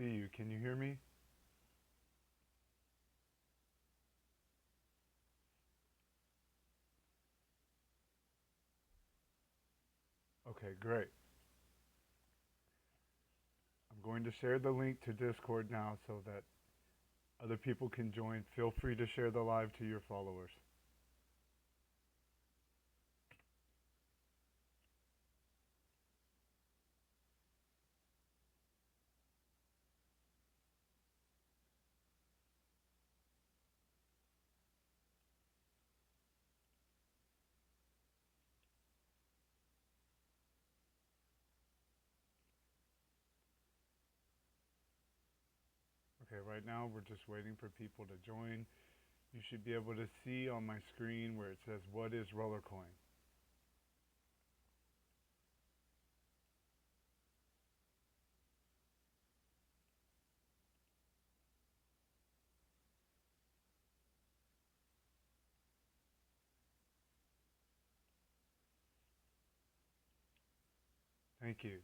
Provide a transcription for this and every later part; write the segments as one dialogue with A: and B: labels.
A: see you. Can you hear me? Okay, great. I'm going to share the link to Discord now so that other people can join. Feel free to share the live to your followers. Okay, right now we're just waiting for people to join. You should be able to see on my screen where it says, "What is RollerCoin?" Thank you.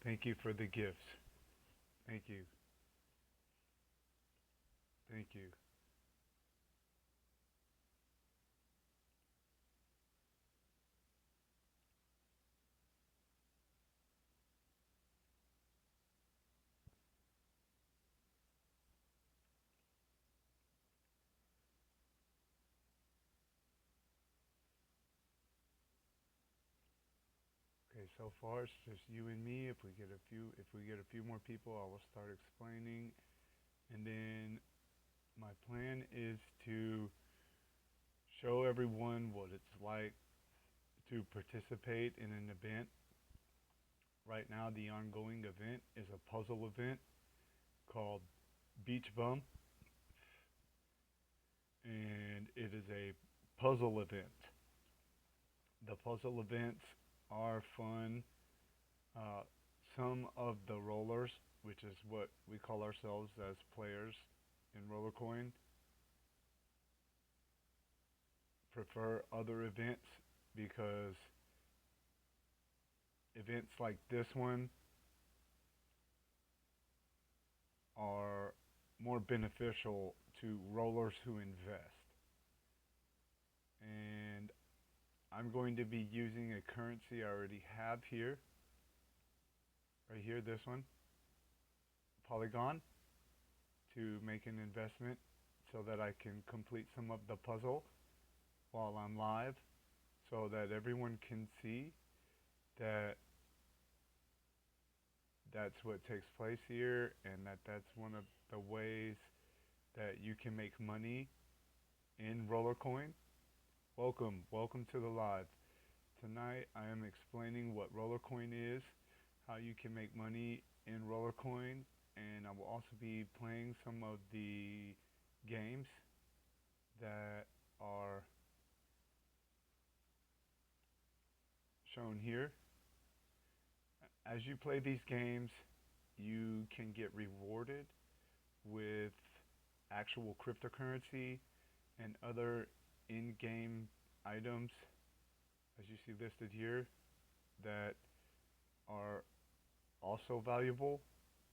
A: Thank you for the gifts. Thank you. Thank you. Okay, so far it's just you and me. If we get a few more people, I will start explaining. And then my plan is to show everyone what it's like to participate in an event. Right now, the ongoing event is a puzzle event called Beach Bum, and it is a puzzle event. The puzzle events are fun. Uh, some of the rollers, which is what we call ourselves as players in RollerCoin, prefer other events because events like this one are more beneficial to rollers who invest. And I'm going to be using a currency I already have here, right here, this one, Polygon, to make an investment so that I can complete some of the puzzle while I'm live so that everyone can see that that's what takes place here and that that's one of the ways that you can make money in RollerCoin. Welcome to the live. Tonight I am explaining what RollerCoin is, how you can make money in RollerCoin, and I will also be playing some of the games that are shown here. As you play these games, you can get rewarded with actual cryptocurrency and other in-game items, as you see listed here, that are also valuable,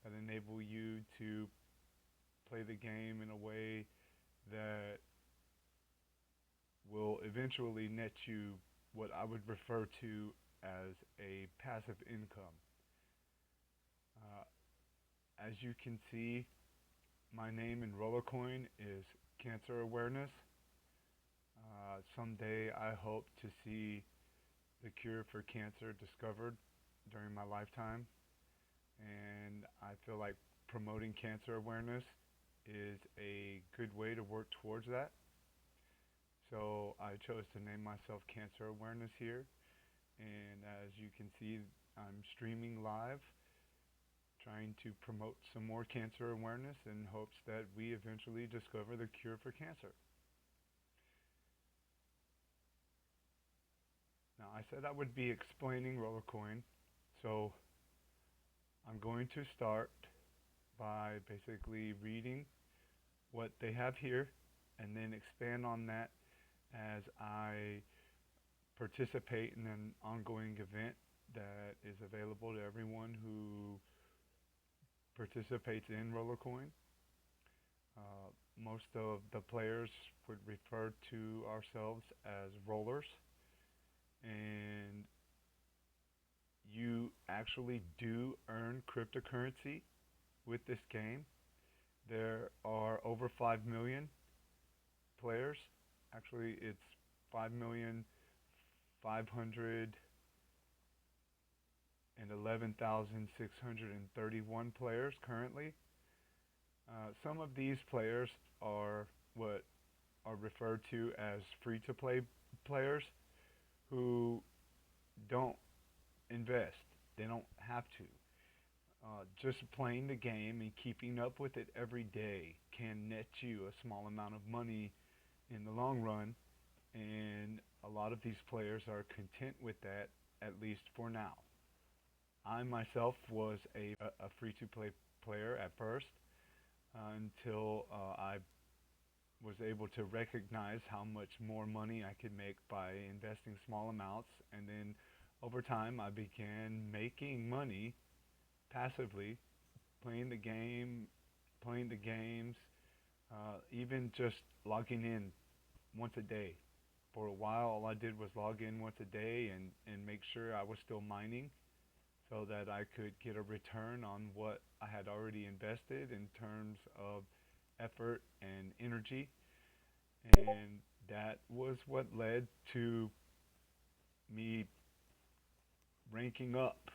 A: that enable you to play the game in a way that will eventually net you what I would refer to as a passive income. Uh, as you can see, my name in RollerCoin is Cancer Awareness. Someday I hope to see the cure for cancer discovered during my lifetime, and I feel like promoting cancer awareness is a good way to work towards that. So I chose to name myself Cancer Awareness here, and as you can see, I'm streaming live, trying to promote some more cancer awareness in hopes that we eventually discover the cure for cancer. Now, I said I would be explaining RollerCoin, so I'm going to start by basically reading what they have here and then expand on that as I participate in an ongoing event that is available to everyone who participates in RollerCoin. Most of the players would refer to ourselves as rollers, and you actually do earn cryptocurrency with this game. There are over 5 million players. Actually, it's 5,511,631 players currently. Some of these players are what are referred to as free-to-play players who don't invest. They don't have to. Just playing the game and keeping up with it every day can net you a small amount of money in the long run, and a lot of these players are content with that, at least for now. I myself was a free-to-play player at first until I was able to recognize how much more money I could make by investing small amounts, and then over time I began making money passively, playing the game, playing the games, even just logging in once a day. For a while, all I did was log in once a day and make sure I was still mining so that I could get a return on what I had already invested in terms of effort and energy. And that was what led to me ranking up.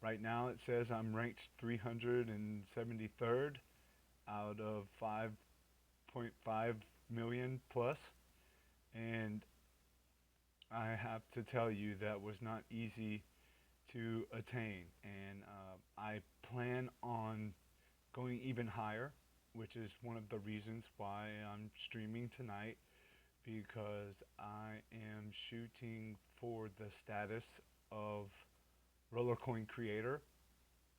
A: Right now it says I'm ranked 373rd out of 5.5 million plus, and I have to tell you that was not easy to attain, and I plan on going even higher, which is one of the reasons why I'm streaming tonight, because I am shooting for the status of RollerCoin creator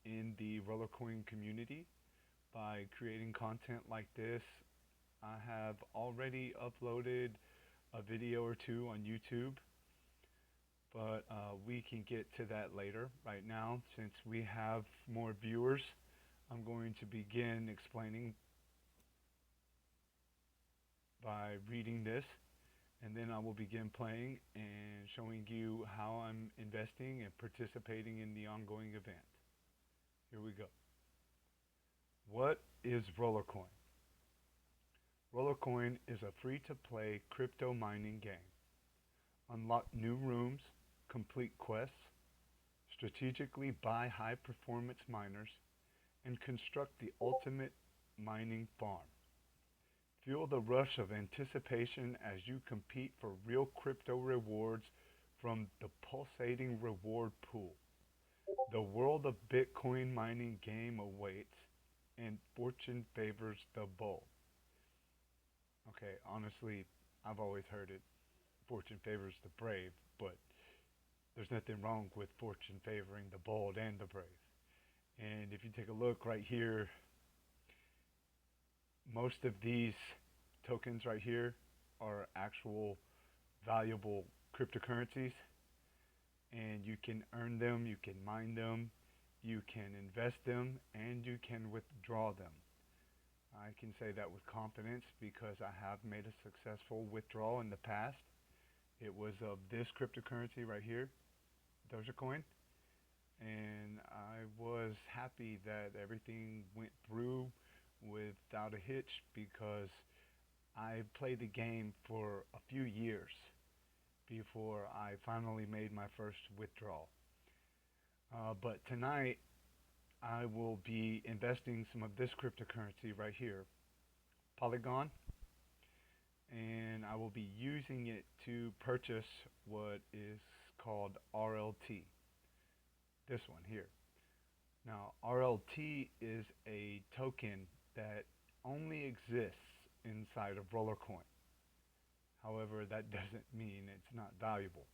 A: in the RollerCoin community. By creating content like this, I have already uploaded a video or two on YouTube, but we can get to that later. Right now, since we have more viewers, I'm going to begin explaining by reading this, and then I will begin playing and showing you how I'm investing and participating in the ongoing event. Here we go. What is RollerCoin? RollerCoin is a free-to-play crypto mining game. Unlock new rooms, complete quests, strategically buy high-performance miners, and construct the ultimate mining farm. Feel the rush of anticipation as you compete for real crypto rewards from the pulsating reward pool. The world of Bitcoin mining game awaits, and fortune favors the bold. Okay, honestly, I've always heard it, fortune favors the brave, but there's nothing wrong with fortune favoring the bold and the brave. And if you take a look right here, most of these tokens right here are actual valuable cryptocurrencies, and you can earn them, you can mine them, you can invest them, and you can withdraw them. I can say that with confidence because I have made a successful withdrawal in the past. It was of this cryptocurrency right here, Dogecoin, and I was happy that everything went through without a hitch because I played the game for a few years before I finally made my first withdrawal. But tonight I will be investing some of this cryptocurrency right here, Polygon, and I will be using it to purchase what is called RLT, this one here. Now, RLT is a token that only exists inside of RollerCoin. However, that doesn't mean it's not valuable.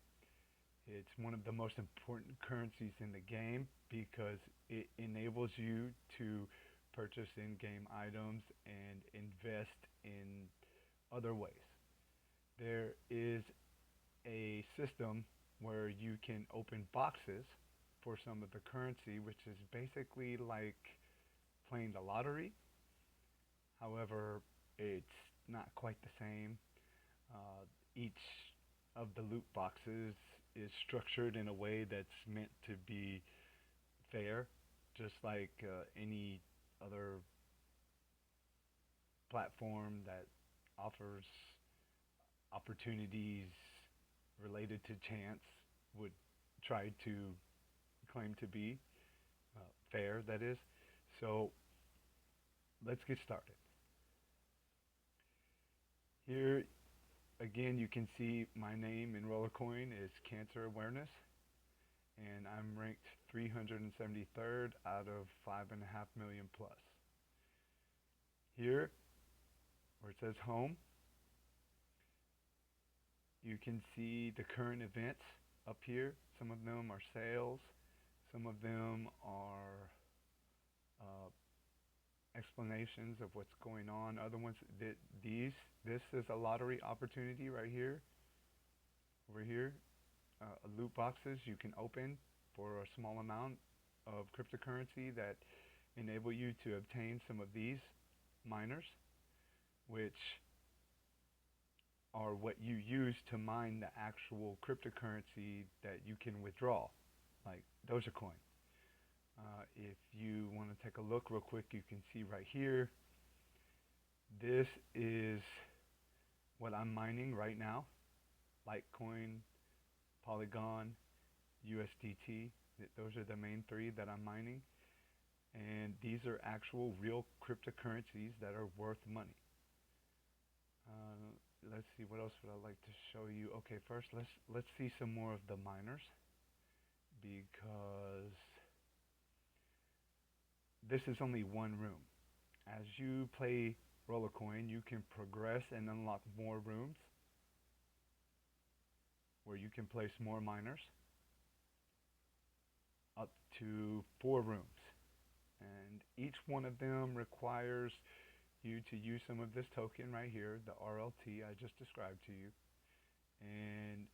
A: It's one of the most important currencies in the game because it enables you to purchase in-game items and invest in other ways. There is a system where you can open boxes for some of the currency, which is basically like playing the lottery. However, it's not quite the same. Each of the loot boxes is structured in a way that's meant to be fair, just like any other platform that offers opportunities related to chance would try to claim to be fair, that is. So let's get started. Here again, you can see my name in RollerCoin is Cancer Awareness, and I'm ranked 373rd out of 5.5 million plus. Here, where it says Home, you can see the current events up here. Some of them are sales, some of them are explanations of what's going on. Other ones, this is a lottery opportunity right here. Over here, loot boxes you can open for a small amount of cryptocurrency that enable you to obtain some of these miners, which are what you use to mine the actual cryptocurrency that you can withdraw, like Dogecoin. If you want to take a look real quick, you can see right here, this is what I'm mining right now. Litecoin, Polygon, USDT, those are the main three that I'm mining. And these are actual real cryptocurrencies that are worth money. Let's see, what else would I like to show you? Okay, first let's see some more of the miners, because this is only one room. As you play RollerCoin, you can progress and unlock more rooms where you can place more miners, up to 4 rooms. And each one of them requires you to use some of this token right here, the RLT I just described to you. And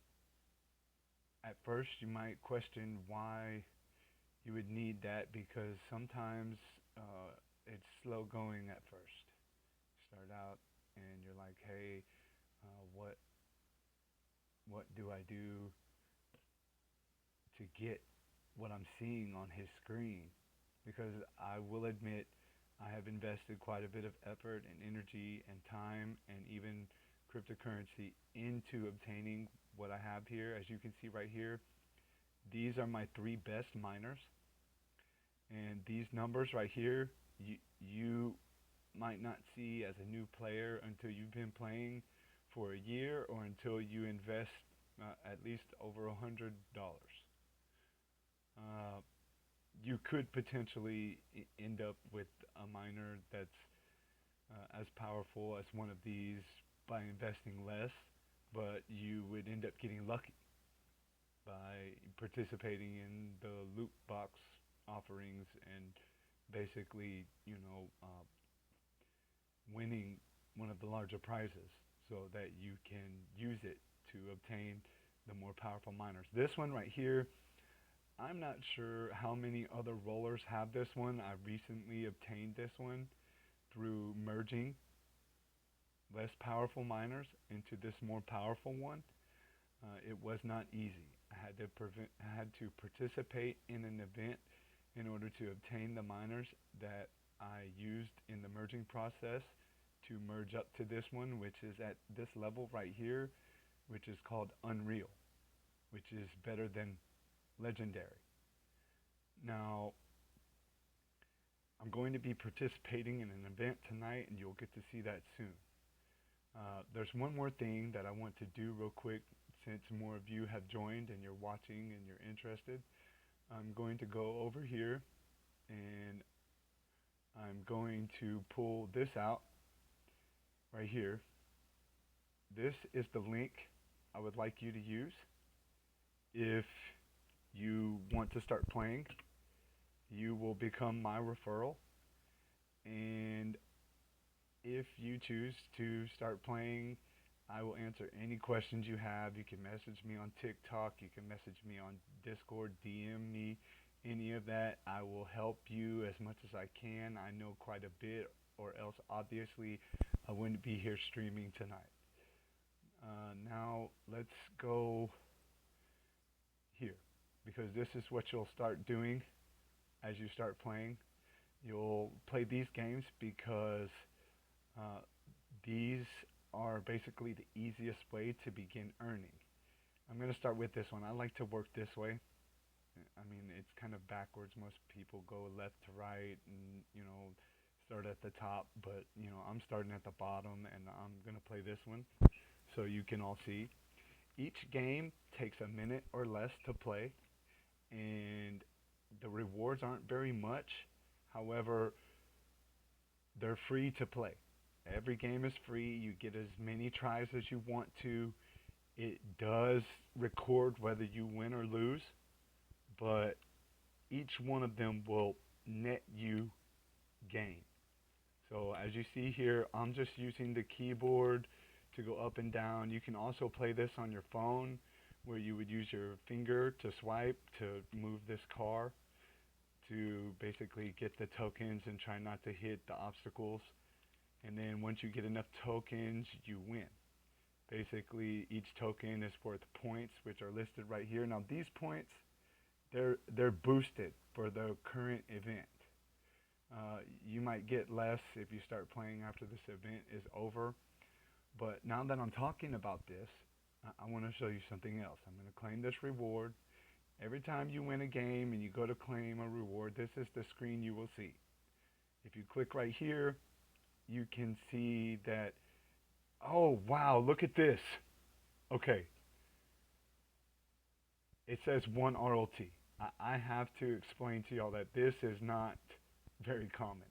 A: at first you might question why you would need that, because sometimes it's slow going at first. Start out and you're like, hey, what do I do to get what I'm seeing on his screen? Because I will admit, I have invested quite a bit of effort and energy and time and even cryptocurrency into obtaining what I have here. As you can see right here, these are my 3 best miners. And these numbers right here, you might not see as a new player until you've been playing for a year, or until you invest at least over $100. You could potentially end up with a miner that's as powerful as one of these by investing less, but you would end up getting lucky by participating in the loot box offerings and basically, winning one of the larger prizes so that you can use it to obtain the more powerful miners. This one right here, I'm not sure how many other rollers have this one. I recently obtained this one through merging less powerful miners into this more powerful one. It was not easy. I had to participate in an event in order to obtain the miners that I used in the merging process to merge up to this one, which is at this level right here, which is called Unreal, which is better than Legendary. Now, I'm going to be participating in an event tonight, and you'll get to see that soon. There's one more thing that I want to do real quick, since more of you have joined and you're watching and you're interested. I'm going to go over here and I'm going to pull this out right here. This is the link I would like you to use if you want to start playing. You will become my referral, and if you choose to start playing, I will answer any questions you have. You can message me on TikTok, you can message me on Discord, DM me any of that. I will help you as much as I can. I know quite a bit, or else obviously I wouldn't be here streaming tonight. Now let's go here, because this is what you'll start doing as you start playing. You'll play these games because uh, these are basically the easiest way to begin earning. I'm going to start with this one. I like to work this way. I mean, it's kind of backwards. Most people go left to right and, start at the top. But, I'm starting at the bottom and I'm going to play this one so you can all see. Each game takes a minute or less to play, and the rewards aren't very much. However, they're free to play. Every game is free. You get as many tries as you want to. It does record whether you win or lose, but each one of them will net you gain. So as you see here, I'm just using the keyboard to go up and down. You can also play this on your phone, where you would use your finger to swipe to move this car to basically get the tokens and try not to hit the obstacles. And then once you get enough tokens, you win. Basically, each token is worth points, which are listed right here. Now these points, they're boosted for the current event. You might get less if you start playing after this event is over. But now that I'm talking about this, I want to show you something else. I'm going to claim this reward. Every time you win a game and you go to claim a reward, this is the screen you will see. If you click right here, you can see that, oh wow, look at this. Okay, it says 1 RLT. I have to explain to y'all that this is not very common.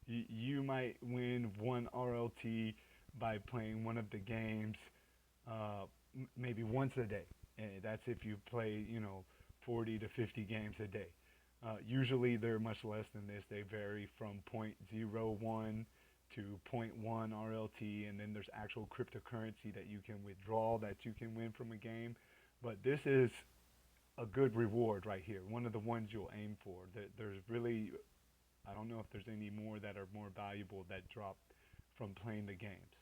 A: You might win 1 RLT by playing one of the games maybe once a day. And that's if you play, 40 to 50 games a day. Usually they're much less than this. They vary from 0.01 to zero point 0.1 RLT, and then there's actual cryptocurrency that you can withdraw that you can win from a game. But this is a good reward right here, one of the ones you'll aim for. There's really, I don't know if there's any more that are more valuable that drop from playing the games.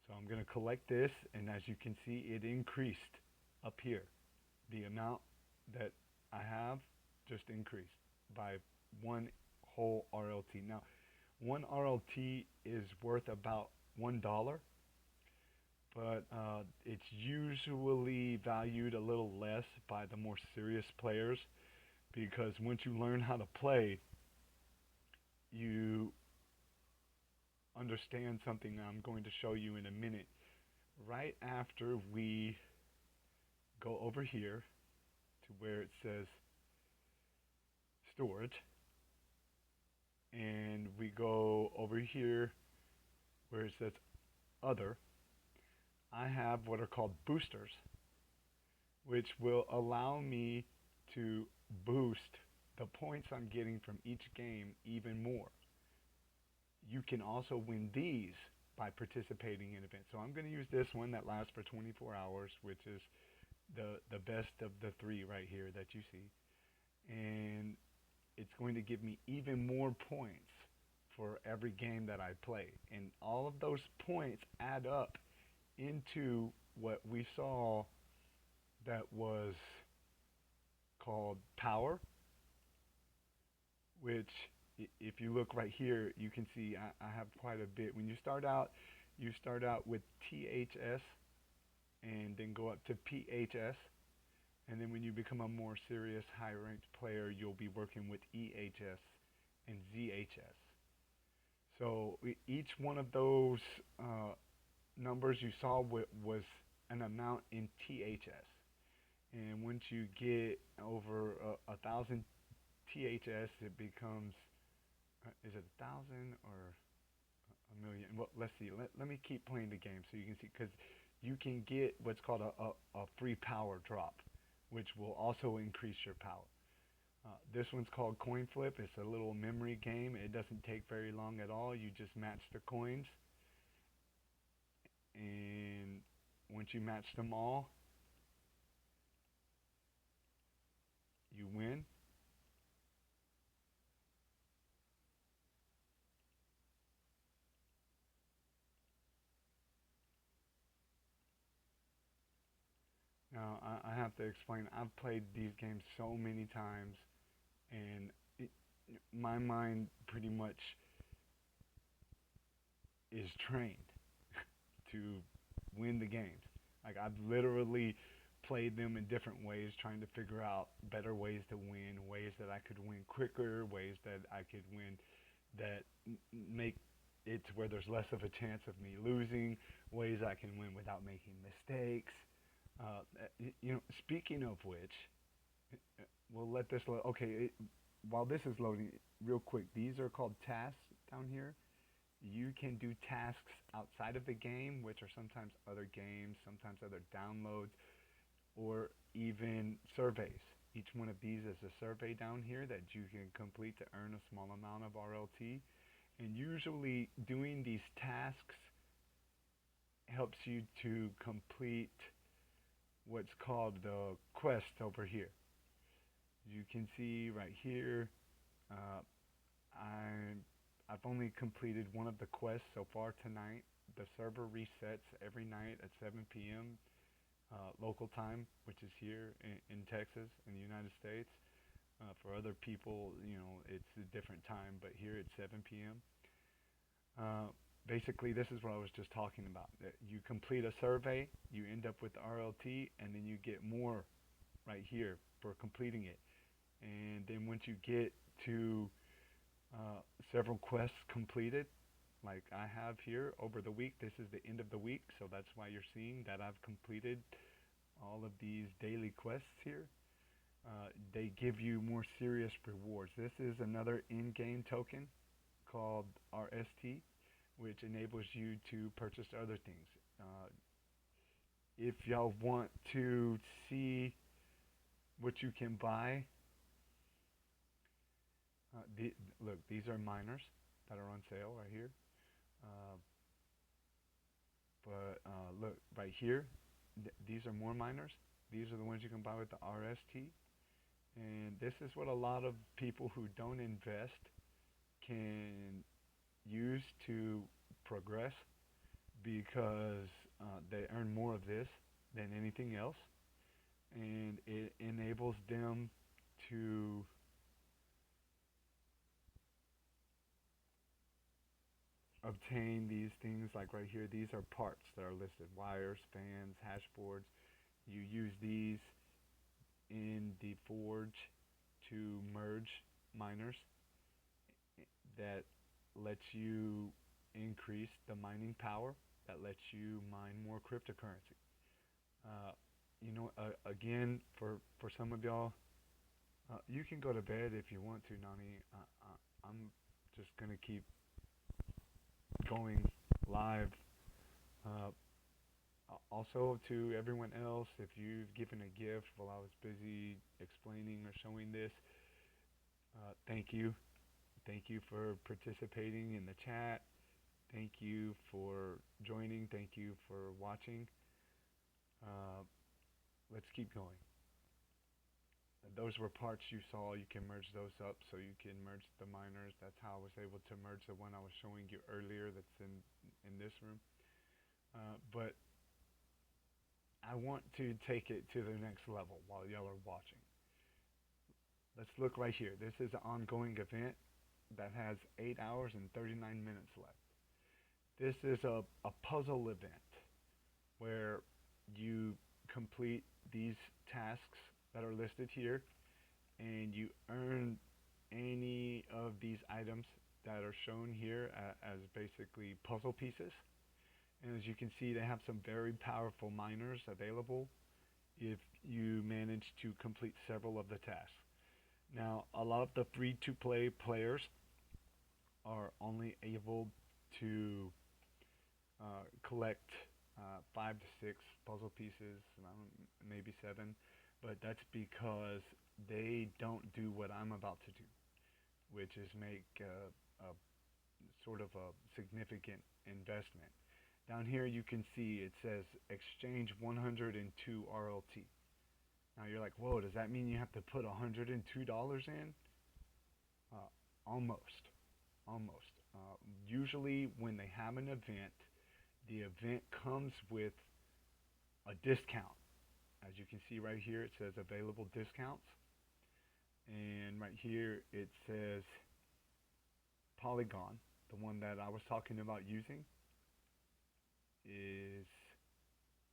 A: So I'm going to collect this, and as you can see, it increased up here. The amount that I have just increased by 1 whole RLT. Now, 1 RLT is worth about $1, but it's usually valued a little less by the more serious players, because once you learn how to play, you understand something I'm going to show you in a minute. Right after we go over here to where it says storage, and we go over here where it says other, I have what are called boosters, which will allow me to boost the points I'm getting from each game even more. You can also win these by participating in events. So I'm going to use this one that lasts for 24 hours, which is the best of the three right here that you see. And it's going to give me even more points for every game that I play. And all of those points add up into what we saw that was called power, which if you look right here, you can see I have quite a bit. When you start out with THS and then go up to PHS. And then when you become a more serious, high-ranked player, you'll be working with EHS and ZHS. So each one of those numbers you saw was an amount in THS. And once you get over 1,000 THS, it becomes, is it 1,000 or a million? Well, let's see. Let me keep playing the game so you can see, because you can get what's called a free power drop, which will also increase your power. This one's called Coin Flip. It's a little memory game. It doesn't take very long at all. You just match the coins. And once you match them all, you win. Now, I have to explain, I've played these games so many times, and it, my mind pretty much is trained to win the games. Like, I've literally played them in different ways, trying to figure out better ways to win, ways that I could win quicker, ways that I could win that make it to where there's less of a chance of me losing, ways I can win without making mistakes. Speaking of which, we'll let this load. Okay, while this is loading, real quick, these are called tasks down here. You can do tasks outside of the game, which are sometimes other games, sometimes other downloads, or even surveys. Each one of these is a survey down here that you can complete to earn a small amount of RLT. And usually doing these tasks helps you to complete what's called the quest over here. You can see right here, uh, I've only completed one of the quests so far tonight. The server resets every night at 7 p.m. Local time, which is here in Texas, in the United States. For other people, it's a different time, but here it's 7 p.m. Basically, this is what I was just talking about. That you complete a survey, you end up with the RLT, and then you get more right here for completing it. And then once you get to several quests completed, like I have here over the week, this is the end of the week, so that's why you're seeing that I've completed all of these daily quests here. They give you more serious rewards. This is another in-game token called RST, which enables you to purchase other things. If y'all want to see what you can buy, look, these are miners that are on sale right here. Uh, but look, right here, these are more miners. These are the ones you can buy with the RST. And this is what a lot of people who don't invest can use to progress because they earn more of this than anything else. And it enables them to obtain these things like right here. These are parts that are listed: wires, fans, hash boards. You use these in the forge to merge miners that lets you increase the mining power, that lets you mine more cryptocurrency. Uh, again, for some of y'all, you can go to bed if you want to, Nani. I'm just going to keep going live. Uh, Also, to everyone else, if you've given a gift while I was busy explaining or showing this, thank you. Thank you for participating in the chat. Thank you for joining. Thank you for watching. Uh, let's keep going. Those were parts you saw. You can merge those up so you can merge the miners. That's how I was able to merge the one I was showing you earlier that's in this room. But I want to take it to the next level while y'all are watching. Let's look right here. This is an ongoing event that has 8 hours and 39 minutes left. This is a puzzle event where you complete these tasks that are listed here and you earn any of these items that are shown here as basically puzzle pieces. And as you can see, they have some very powerful miners available if you manage to complete several of the tasks. Now, a lot of the free-to-play players are only able to collect 5 to 6 puzzle pieces, maybe 7, but that's because they don't do what I'm about to do, which is make a sort of a significant investment. Down here you can see it says exchange 102 RLT. Now you're like, whoa, does that mean you have to put $102 in? Almost. Almost. Usually when they have an event, the event comes with a discount As you can see right here, it says available discounts. And right here, it says Polygon, the one that I was talking about using, is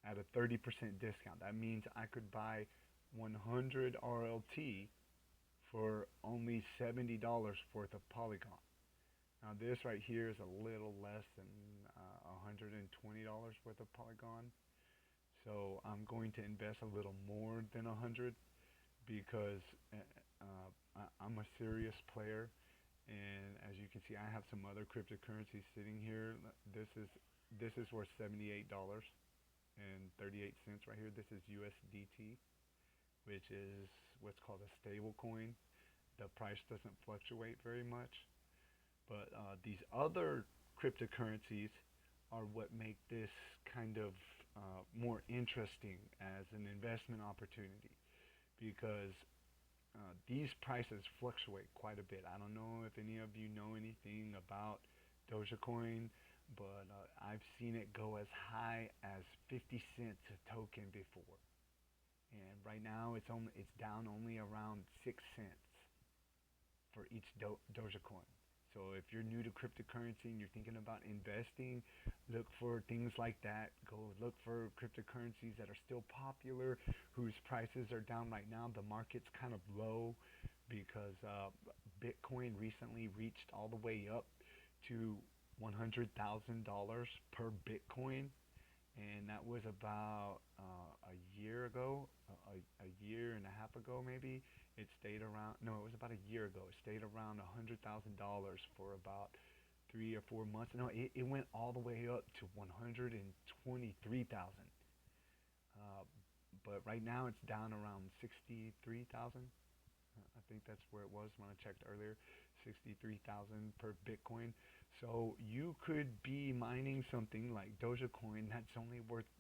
A: at a 30% discount. That means I could buy 100 RLT for only $70 worth of Polygon. Now this right here is a little less than $120 worth of Polygon. So I'm going to invest a little more than 100 because I'm a serious player, and as you can see, I have some other cryptocurrencies sitting here. This is worth $78.38 right here. This is USDT, which is what's called a stable coin. The price doesn't fluctuate very much, but these other cryptocurrencies are what make this kind of more interesting as an investment opportunity, because these prices fluctuate quite a bit. I don't know if any of you know anything about Dogecoin, but I've seen it go as high as 50 cents a token before, and right now it's down only around 6 cents for each Dogecoin. So if you're new to cryptocurrency and you're thinking about investing, look for things like that. Go look for cryptocurrencies that are still popular, whose prices are down right now. The market's kind of low because Bitcoin recently reached all the way up to $100,000 per Bitcoin, and that was about a year ago, a year and a half ago maybe. It stayed around, no, it was about a year ago. It stayed around $100,000 for about 3 or 4 months. No, it went all the way up to 123,000. But right now it's down around 63,000. I think that's where it was when I checked earlier, 63,000 per Bitcoin. So you could be mining something like Dogecoin that's only worth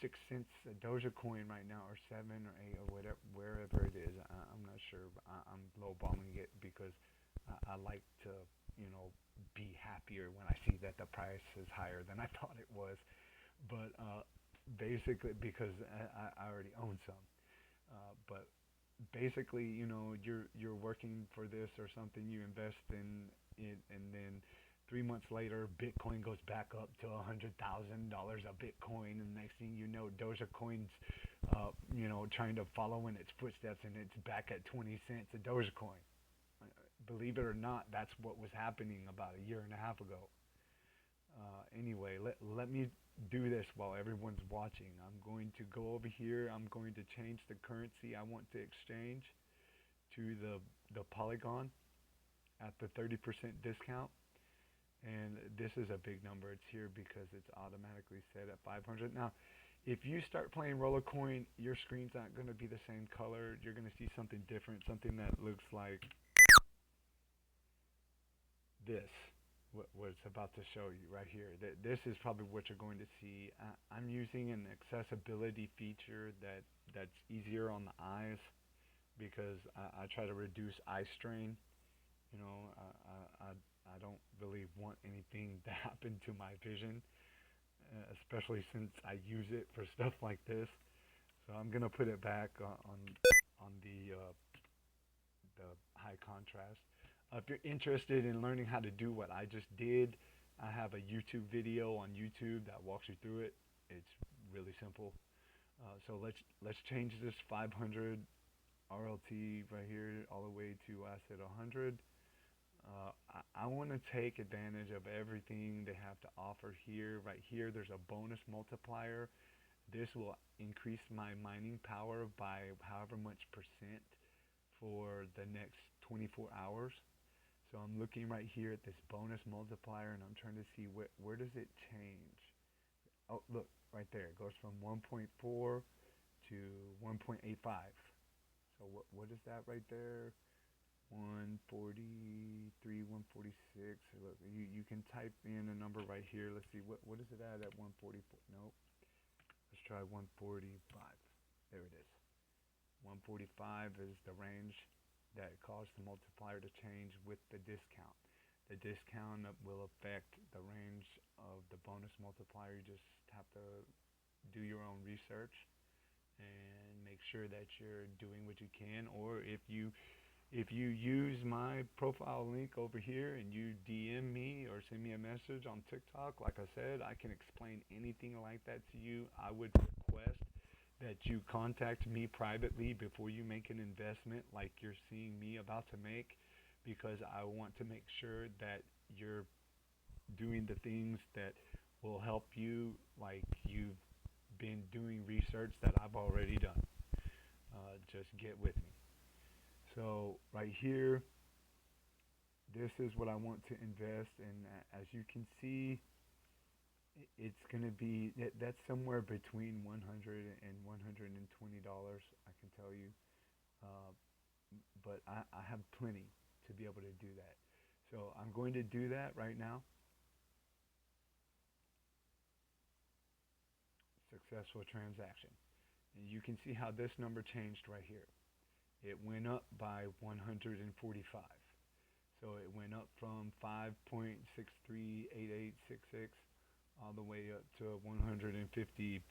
A: 6 cents a Dogecoin right now, or 7 or 8 or whatever, wherever it is. I'm not sure, but I'm lowballing it because I like to, be happier when I see that the price is higher than I thought it was. But basically, because I already own some. But basically, you're working for this or something. You invest in it, and then 3 months later, Bitcoin goes back up to $100,000 a Bitcoin, and the next thing you know, Dogecoin's, trying to follow in its footsteps, and it's back at 20 cents a Dogecoin. Believe it or not, that's what was happening about a year and a half ago. Anyway, let me do this while everyone's watching. I'm going to go over here. I'm going to change the currency I want to exchange to the Polygon at the 30% discount. And this is a big number. It's here because it's automatically set at 500. Now, if you start playing RollerCoin, your screen's not going to be the same color. You're going to see something different, something that looks like this, what it's about to show you right here. This is probably what you're going to see. I'm using an accessibility feature that's easier on the eyes because I try to reduce eye strain. I don't really want anything to happen to my vision, especially since I use it for stuff like this. So I'm gonna put it back on the high contrast. If you're interested in learning how to do what I just did, I have a YouTube video on YouTube that walks you through it. It's really simple. So let's change this 500 RLT right here all the way to, I said, 100. I want to take advantage of everything they have to offer here. Right here, there's a bonus multiplier. This will increase my mining power by however much percent for the next 24 hours. So I'm looking right here at this bonus multiplier, and I'm trying to see where does it change. Oh, look, right there. It goes from 1.4 to 1.85. So what is that right there? 143, 146. Look, you can type in a number right here. Let's see, what is it at 144? Nope. Let's try 145. There it is. 145 is the range that caused the multiplier to change with the discount. The discount will affect the range of the bonus multiplier. You just have to do your own research and make sure that you're doing what you can. Or if you use my profile link over here and you DM me or send me a message on TikTok, like I said, I can explain anything like that to you. I would request that you contact me privately before you make an investment like you're seeing me about to make, because I want to make sure that you're doing the things that will help you, like you've been doing research that I've already done. Just get with me. So right here, this is what I want to invest in. As you can see, it's going to be that's somewhere between 100 and $120. I can tell you, uh, but I have plenty to be able to do that. So I'm going to do that right now. Successful transaction. And you can see how this number changed right here. It went up by 145. So it went up from 5.638866 all the way up to 150.638866.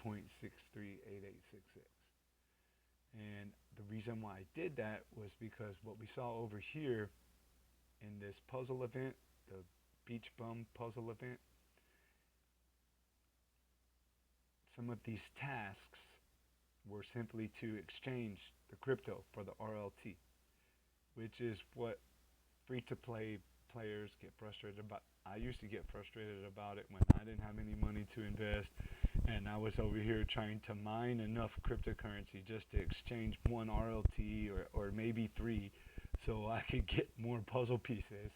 A: And the reason why I did that was because what we saw over here in this puzzle event, the beach bum puzzle event, some of these tasks were simply to exchange the crypto for the RLT, which is what free to play players get frustrated about. I used to get frustrated about it when I didn't have any money to invest, and I was over here trying to mine enough cryptocurrency just to exchange one RLT or maybe three so I could get more puzzle pieces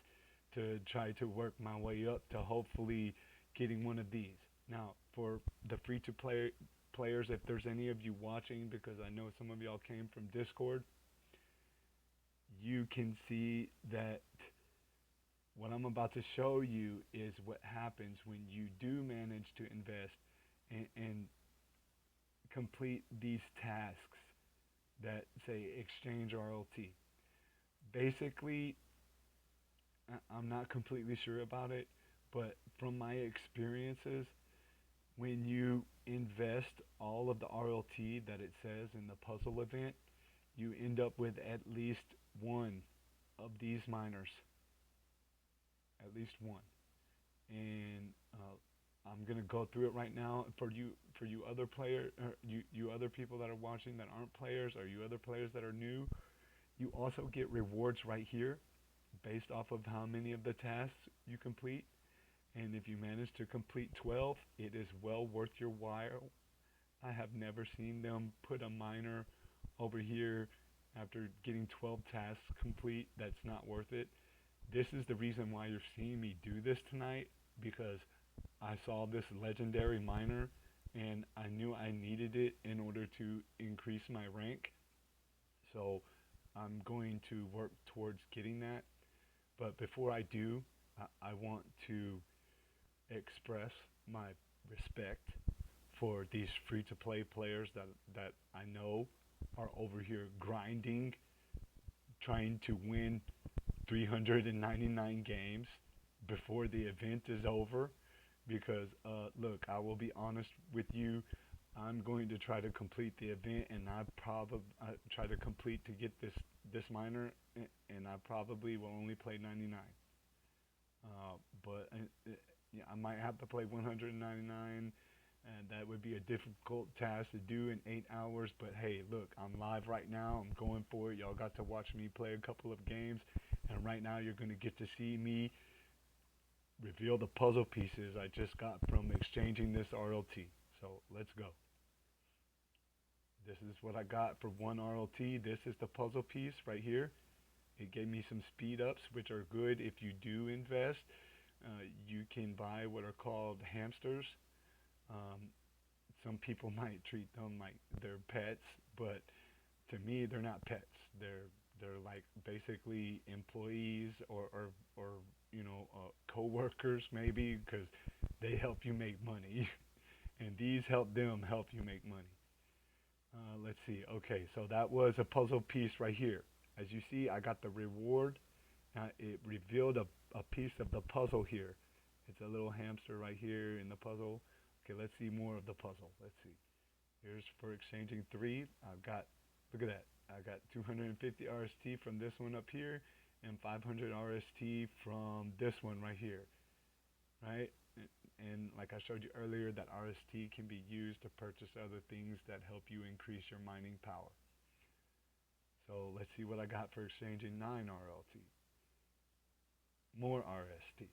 A: to try to work my way up to hopefully getting one of these. Now, for the free to play players, if there's any of you watching, because I know some of y'all came from Discord, you can see that what I'm about to show you is what happens when you do manage to invest and complete these tasks that say exchange RLT. Basically, I'm not completely sure about it, but from my experiences, when you invest all of the RLT that it says in the puzzle event, you end up with at least one of these miners, at least one. And I'm gonna go through it right now for you other player, you other people that are watching that aren't players, or you other players that are new. You also get rewards right here based off of how many of the tasks you complete. And if you manage to complete 12, it is well worth your while. I have never seen them put a miner over here after getting 12 tasks complete. That's not worth it. This is the reason why you're seeing me do this tonight, because I saw this legendary miner and I knew I needed it in order to increase my rank. So I'm going to work towards getting that. But before I do, I want to express my respect for these free-to-play players that I know are over here grinding, trying to win 399 games before the event is over. Because look, I will be honest with you. I'm going to try to complete the event, and I try to complete to get this minor, and I probably will only play 99. But yeah, I might have to play 199, and that would be a difficult task to do in 8 hours. But hey, look, I'm live right now. I'm going for it. Y'all got to watch me play a couple of games, and right now you're going to get to see me reveal the puzzle pieces I just got from exchanging this RLT. So let's go. This is what I got for one RLT. This is the puzzle piece right here. It gave me some speed ups, which are good if you do invest. You can buy what are called hamsters. Um, some people might treat them like they're pets, but to me, they're not pets. They're like basically employees or coworkers maybe, because they help you make money, and these help them help you make money. Let's see. Okay, so that was a puzzle piece right here. As you see, I got the reward. It revealed a piece of the puzzle here. It's a little hamster right here in the puzzle. Okay, let's see more of the puzzle. Let's see. Here's for exchanging 3. I've got, look at that. I got 250 RST from this one up here and 500 RST from this one right here, right? And like I showed you earlier, that RST can be used to purchase other things that help you increase your mining power. So let's see what I got for exchanging 9 RLT. More RST.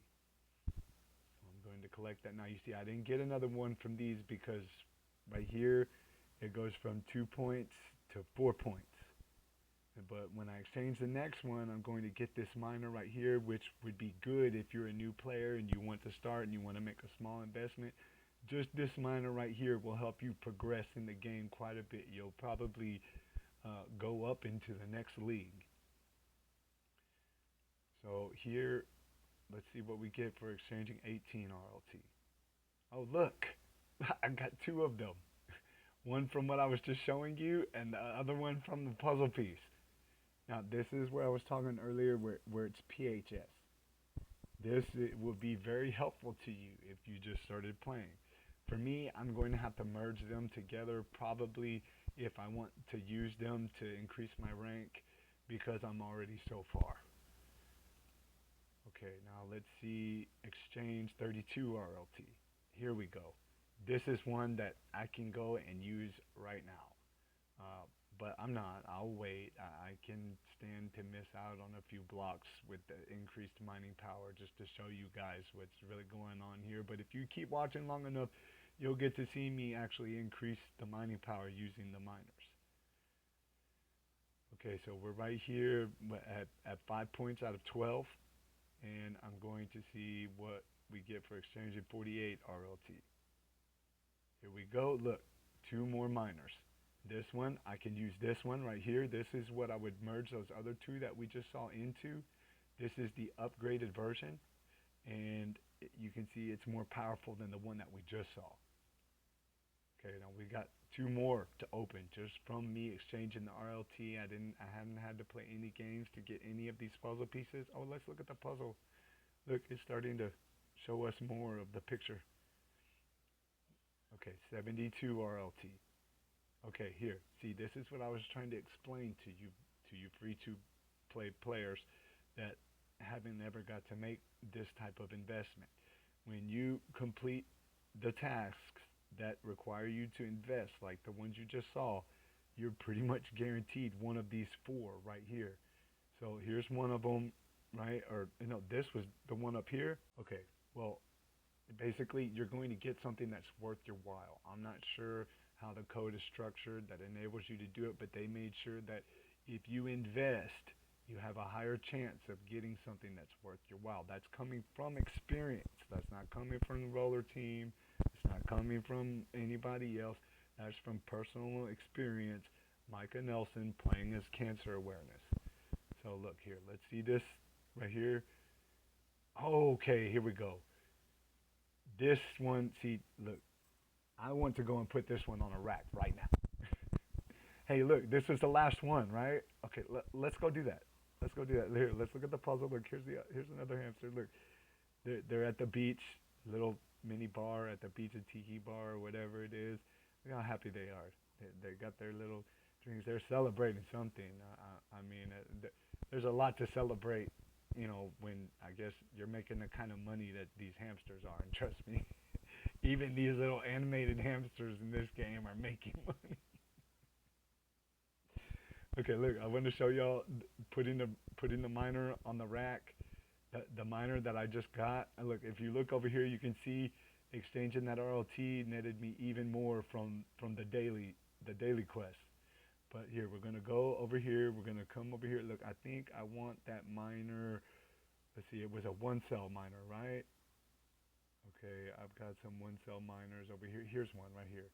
A: So I'm going to collect that. Now you see I didn't get another one from these because right here it goes from 2 points to 4 points. But when I exchange the next one, I'm going to get this miner right here, which would be good if you're a new player and you want to start and you want to make a small investment. Just this miner right here will help you progress in the game quite a bit. You'll probably go up into the next league. So here, let's see what we get for exchanging 18 RLT. Oh, look, I got 2 of them. One from what I was just showing you and the other one from the puzzle piece. Now, this is where I was talking earlier where it's PHS. This will be very helpful to you if you just started playing. For me, I'm going to have to merge them together probably if I want to use them to increase my rank because I'm already so far. Okay, now let's see exchange 32 RLT. Here we go. This is one that I can go and use right now. But I'm not. I'll wait. I can stand to miss out on a few blocks with the increased mining power just to show you guys what's really going on here. But if you keep watching long enough, you'll get to see me actually increase the mining power using the miners. Okay, so we're right here at 5 points out of 12. And I'm going to see what we get for exchanging 48 RLT. Here we go. Look, 2 more miners. This one, I can use this one right here. This is what I would merge those other 2 that we just saw into. This is the upgraded version. And you can see it's more powerful than the one that we just saw. Okay, now we got 2 more to open just from me exchanging the RLT. I hadn't had to play any games to get any of these puzzle pieces. Oh, let's look at the puzzle. Look, it's starting to show us more of the picture. Okay, 72 RLT. Okay, here. See, this is what I was trying to explain to you free-to-play players that haven't ever got to make this type of investment. When you complete the tasks that require you to invest, like the ones you just saw, you're pretty much guaranteed one of these 4 right here. So here's one of them, right? Or, no, this was the one up here. Okay, well, basically, you're going to get something that's worth your while. I'm not sure how the code is structured that enables you to do it, but they made sure that if you invest, you have a higher chance of getting something that's worth your while. That's coming from experience. That's not coming from the roller team. It's not coming from anybody else. That's from personal experience. Micah Nelson playing as cancer awareness. So look here. Let's see this right here. Okay, here we go. This one, see, look. I want to go and put this one on a rack right now. Hey, look, this is the last one, right? Okay, let's go do that. Let's go do that. Here, let's look at the puzzle. Look, here's another hamster. Look, they're at the beach, little mini bar at the beach, a tiki bar or whatever it is. Look how happy they are. They got their little drinks. They're celebrating something. I mean, there's a lot to celebrate, you know, when I guess you're making the kind of money that these hamsters are. And trust me. Even these little animated hamsters in this game are making money. Okay, look, I want to show y'all putting the miner on the rack. The miner that I just got. And look, if you look over here, you can see exchanging that RLT netted me even more from the daily quest. But here, we're gonna go over here. We're gonna come over here. Look, I think I want that miner. Let's see, it was a 1-cell miner, right? Okay, I've got some 1-cell miners over here. Here's one right here.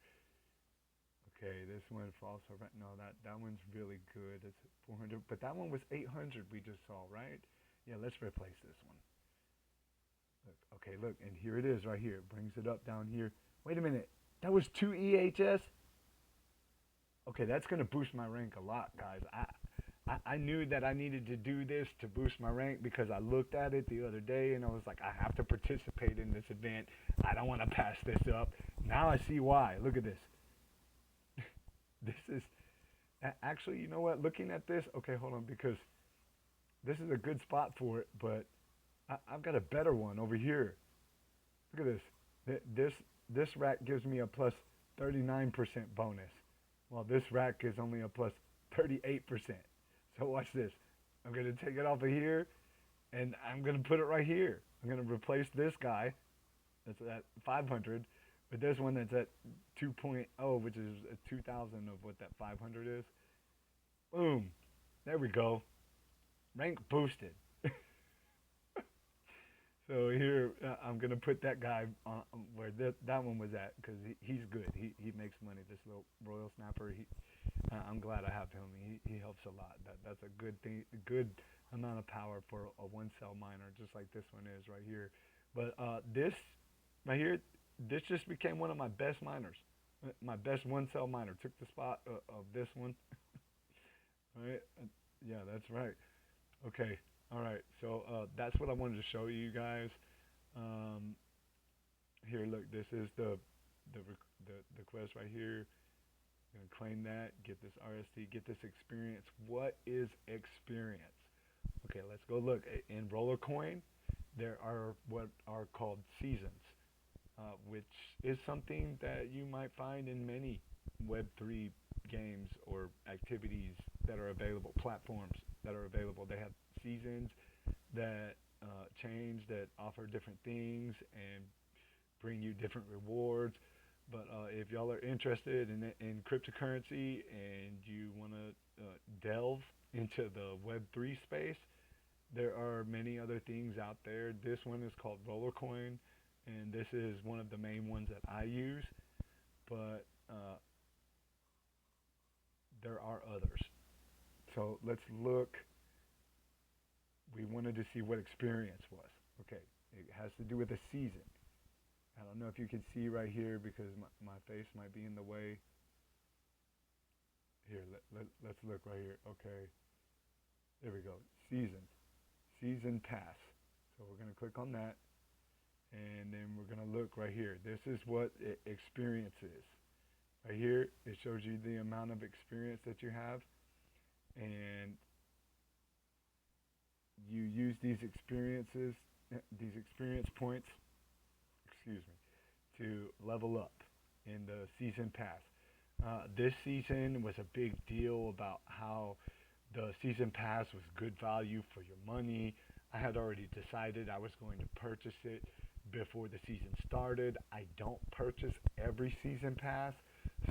A: Okay, this one falls over. No, that one's really good. It's 400, but that one was 800 we just saw, right? Yeah, let's replace this one. Look, okay, look, and here it is right here. It brings it up down here. Wait a minute. That was 2 EHS? Okay, that's going to boost my rank a lot, guys. I knew that I needed to do this to boost my rank because I looked at it the other day and I was like, I have to participate in this event. I don't want to pass this up. Now I see why. Look at this. This is actually, you know what? Looking at this, okay, hold on, because this is a good spot for it, but I've got a better one over here. Look at this. This rack gives me a plus 39% bonus, while this rack is only a plus 38%. So watch this. I'm gonna take it off of here, and I'm gonna put it right here. I'm gonna replace this guy that's at 500 with this one that's at 2.0, which is a 2,000 of what that 500 is. Boom. There we go. Rank boosted. So here, I'm gonna put that guy on where that one was at because he's good. He makes money. This little Royal Snapper. I'm glad I have him. He helps a lot. That's a good thing. Good amount of power for a one cell miner, just like this one is right here. But this right here, this just became one of my best miners. My best one cell miner took the spot of this one. Right? Yeah, that's right. Okay. All right. So that's what I wanted to show you guys. Um, Here, look. This is the the quest right here. I'm gonna claim that. Get this RST. Get this experience. What is experience? Okay, let's go look. In RollerCoin, there are what are called seasons, which is something that you might find in many Web3 games or activities that are available, platforms that are available. They have seasons that change, that offer different things and bring you different rewards. But if y'all are interested in cryptocurrency and you want to delve into the Web3 space, there are many other things out there. This one is called RollerCoin, and this is one of the main ones that I use. But there are others. So let's look. We wanted to see what experience was. Okay, it has to do with a season. I don't know if you can see right here because my face might be in the way. Here, let's look right here. Okay, there we go. Season. Season pass. So we're going to click on that. And then we're going to look right here. This is what experience is. Right here, it shows you the amount of experience that you have. And you use these experience points, excuse me, to level up in the season pass. This season was a big deal about how the season pass was good value for your money. I had already decided I was going to purchase it before the season started. I don't purchase every season pass.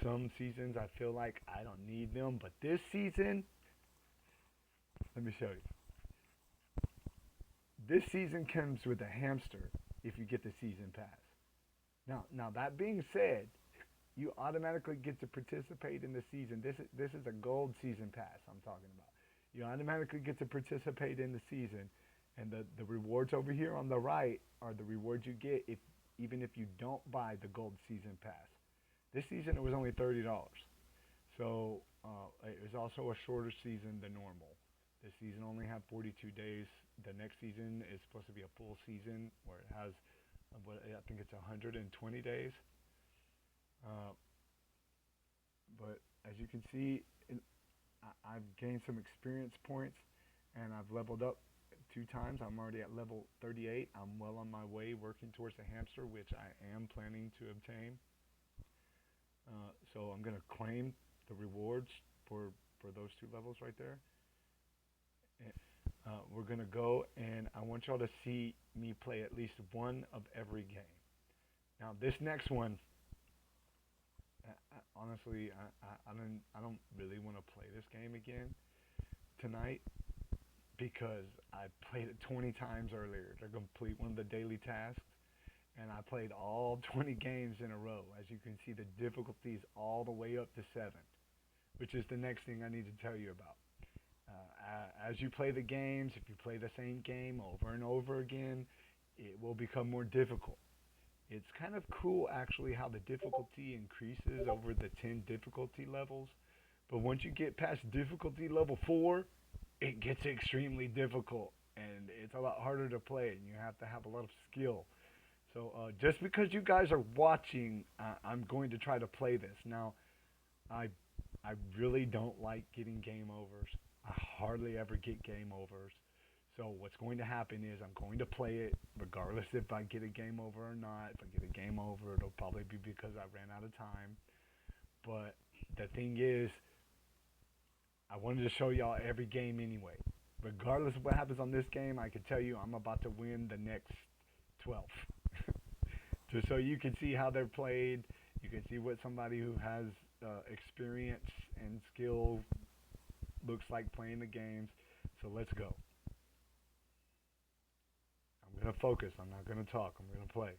A: Some seasons I feel like I don't need them, but this season, let me show you. This season comes with a hamster if you get the season pass. Now that being said, you automatically get to participate in the season. This is a gold season pass I'm talking about. You automatically get to participate in the season, and the rewards over here on the right are the rewards you get if even if you don't buy the gold season pass. This season it was only $30, so it was also a shorter season than normal. This season only had 42 days. The next season is supposed to be a full season where it has, I think it's 120 days. Uh, but as you can see, I've gained some experience points, and I've leveled up 2 times. I'm already at level 38. I'm well on my way working towards the hamster, which I am planning to obtain. So I'm going to claim the rewards for those 2 levels right there. And, we're going to go, and I want y'all to see me play at least one of every game. Now, this next one, honestly, I don't really want to play this game again tonight because I played it 20 times earlier to complete one of the daily tasks, and I played all 20 games in a row. As you can see, the difficulty is all the way up to 7, which is the next thing I need to tell you about. As you play the games, if you play the same game over and over again, it will become more difficult. It's kind of cool actually how the difficulty increases over the 10 difficulty levels. But once you get past difficulty level 4, it gets extremely difficult and it's a lot harder to play and you have to have a lot of skill. So just because you guys are watching, I'm going to try to play this. Now, I I really don't like getting game overs. I hardly ever get game overs. So what's going to happen is I'm going to play it regardless if I get a game over or not. If I get a game over, it'll probably be because I ran out of time. But the thing is, I wanted to show y'all every game anyway. Regardless of what happens on this game, I can tell you I'm about to win the next 12. Just so you can see how they're played. You can see what somebody who has experience and skill looks like playing the games. So let's go. I'm going to focus. I'm not going to talk. I'm going to play.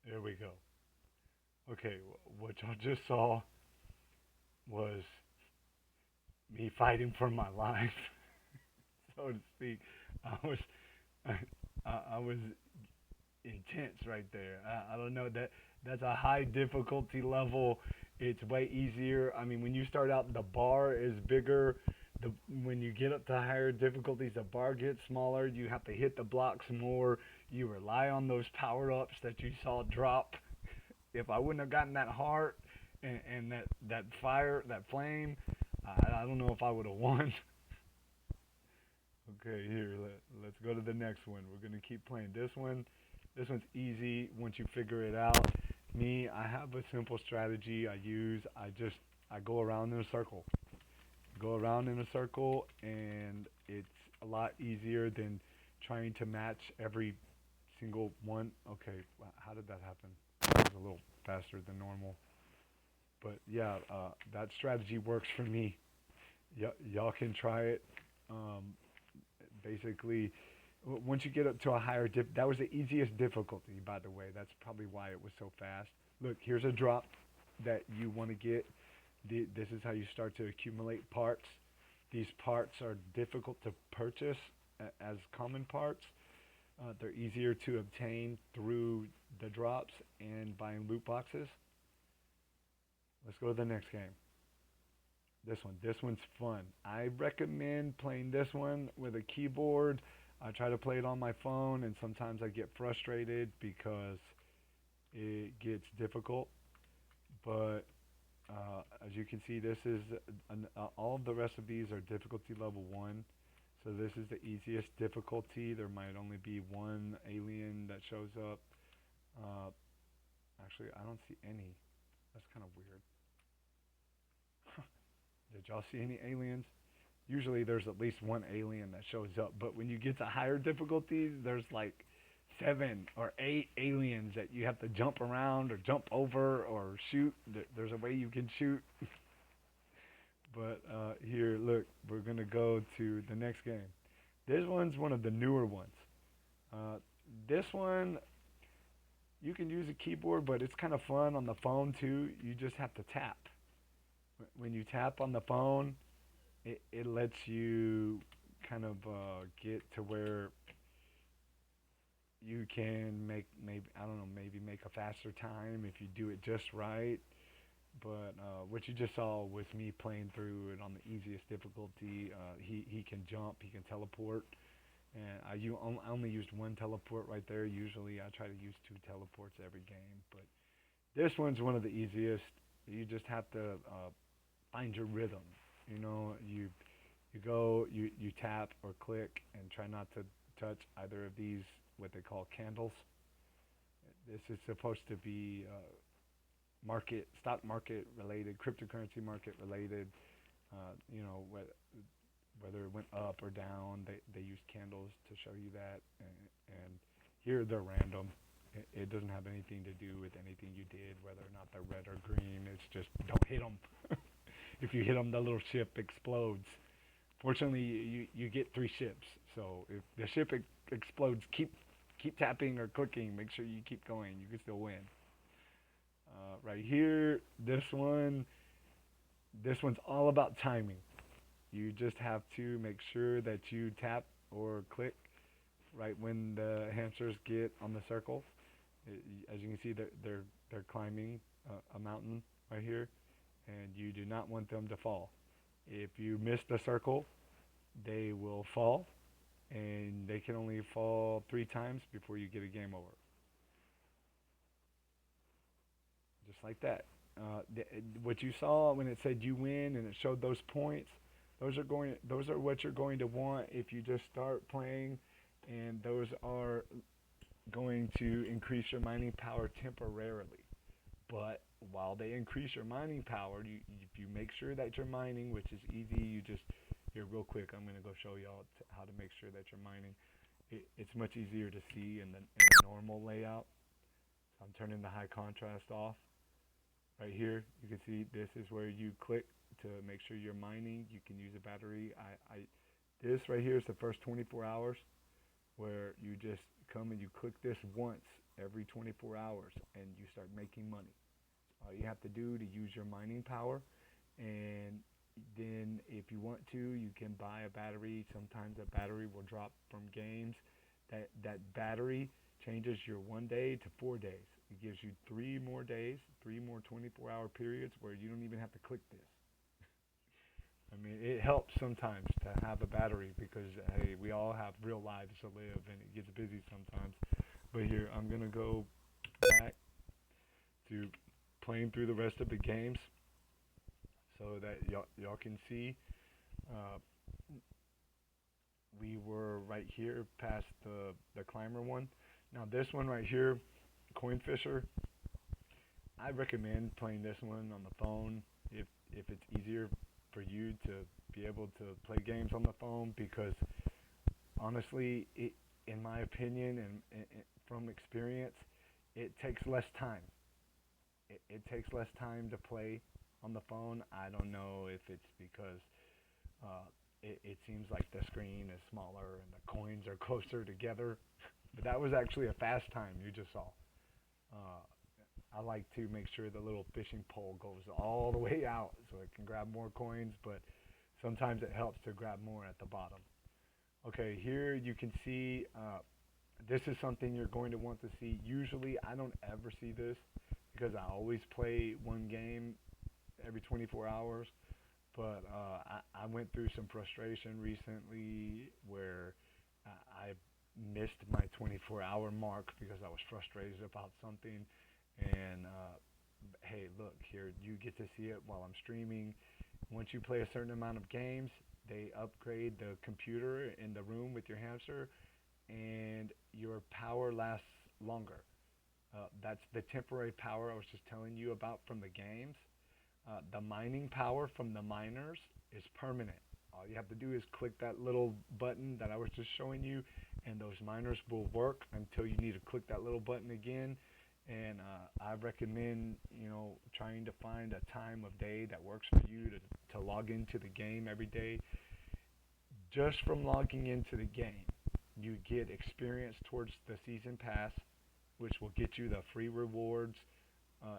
A: There we go. Okay, what y'all just saw was me fighting for my life, so to speak. I was, I was intense right there. I don't know that that's a high difficulty level. It's way easier. I mean, when you start out, the bar is bigger. The when you get up to higher difficulties, the bar gets smaller. You have to hit the blocks more. You rely on those power ups that you saw drop. If I wouldn't have gotten that heart and that fire, that flame, I don't know if I would have won. Okay, here let's go to the next one. We're gonna keep playing this one. This one's easy once you figure it out. Me, I have a simple strategy I use. I go around in a circle. Go around in a circle, and it's a lot easier than trying to match every single one. Okay, how did that happen? That was a little faster than normal. But yeah, that strategy works for me. Y'all can try it. Um, Basically, once you get up to a higher that was the easiest difficulty, by the way. That's probably why it was so fast. Look, here's a drop that you want to get. This is how you start to accumulate parts. These parts are difficult to purchase as common parts. They're easier to obtain through the drops and buying loot boxes. Let's go to the next game. This one. This one's fun. I recommend playing this one with a keyboard. I try to play it on my phone, and sometimes I get frustrated because it gets difficult. But as you can see, this is all of the rest of these are difficulty level 1. So this is the easiest difficulty. There might only be one alien that shows up. Uh, Actually, I don't see any. That's kind of weird. Did y'all see any aliens? Usually there's at least one alien that shows up, but when you get to higher difficulties, there's like 7 or 8 aliens that you have to jump around or jump over or shoot. There's a way you can shoot. But here, look, we're going to go to the next game. This one's one of the newer ones. Uh, this one, you can use a keyboard, but it's kind of fun on the phone too. You just have to tap. When you tap on the phone, it lets you kind of get to where you can make maybe I don't know maybe make a faster time if you do it just right. But what you just saw was me playing through it on the easiest difficulty. He can jump, he can teleport, and I only used one teleport right there. Usually I try to use 2 teleports every game, but this one's one of the easiest. You just have to find your rhythm. You know, you go, you tap or click, and try not to touch either of these what they call candles. This is supposed to be stock market related, cryptocurrency market related. You know what? whether it went up or down. They use candles to show you that, and here they're random. It doesn't have anything to do with anything you did, whether or not they're red or green. It's just don't hit them. If you hit them, the little ship explodes. Fortunately, you get three ships. So if the ship explodes, keep tapping or clicking. Make sure you keep going. You can still win. Right here, this one's all about timing. You just have to make sure that you tap or click right when the hamsters get on the circle. As you can see, they're climbing a mountain right here, and you do not want them to fall. If you miss the circle, they will fall, and they can only fall 3 times before you get a game over. Just like that. What you saw when it said you win and it showed those points, those are what you're going to want if you just start playing, and those are going to increase your mining power temporarily. But while they increase your mining power, if you make sure that you're mining, which is easy, here real quick, I'm going to go show y'all how to make sure that you're mining. It's much easier to see in the normal layout. So I'm turning the high contrast off. Right here, you can see this is where you click to make sure you're mining. You can use a battery. This right here is the first 24 hours where you just come and you click this once every 24 hours and you start making money. All you have to do to use your mining power, and then if you want to, you can buy a battery. Sometimes a battery will drop from games. That battery changes your 1 day to 4 days. It gives you 3 more days, 3 more 24-hour periods where you don't even have to click this. I mean, it helps sometimes to have a battery because, hey, we all have real lives to live and it gets busy sometimes. But here, I'm going to go back to playing through the rest of the games so that y'all can see. Uh, we were right here past the climber one. Now this one right here, Coin Fisher, I recommend playing this one on the phone if it's easier for you to be able to play games on the phone, because honestly, in my opinion and from experience, it takes less time. It takes less time to play on the phone. I don't know if it's because it seems like the screen is smaller and the coins are closer together, but that was actually a fast time you just saw. Uh, I like to make sure the little fishing pole goes all the way out so it can grab more coins, but sometimes it helps to grab more at the bottom. Okay, here you can see this is something you're going to want to see. Usually I don't ever see this because I always play one game every 24 hours, but I went through some frustration recently where I missed my 24-hour mark because I was frustrated about something. And hey, look here, you get to see it while I'm streaming. Once you play a certain amount of games, they upgrade the computer in the room with your hamster, and your power lasts longer. That's the temporary power I was just telling you about from the games. The mining power from the miners is permanent. All you have to do is click that little button that I was just showing you, and those miners will work until you need to click that little button again. And I recommend, trying to find a time of day that works for you to log into the game every day. Just from logging into the game, you get experience towards the season pass, which will get you the free rewards.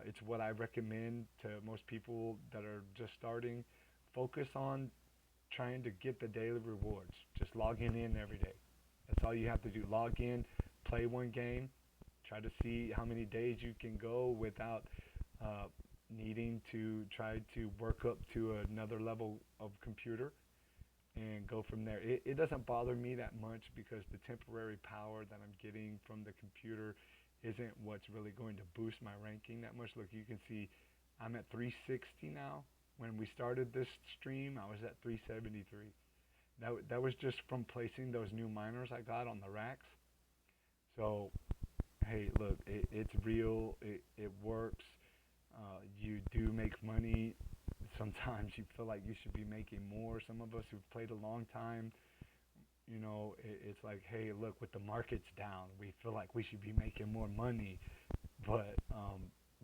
A: It's what I recommend to most people that are just starting. Focus on trying to get the daily rewards. Just logging in every day. That's all you have to do. Log in, play one game, try to see how many days you can go without needing to try to work up to another level of computer, and go from there. It doesn't bother me that much because the temporary power that I'm getting from the computer isn't what's really going to boost my ranking that much. Look, you can see I'm at 360 now. When we started this stream, I was at 373. That was just from placing those new miners I got on the racks. So, hey, look, it's real. It works. You do make money. sometimes you feel like you should be making more. Some of us who've played a long time, it's like, hey, look, with the markets down, we feel like we should be making more money. But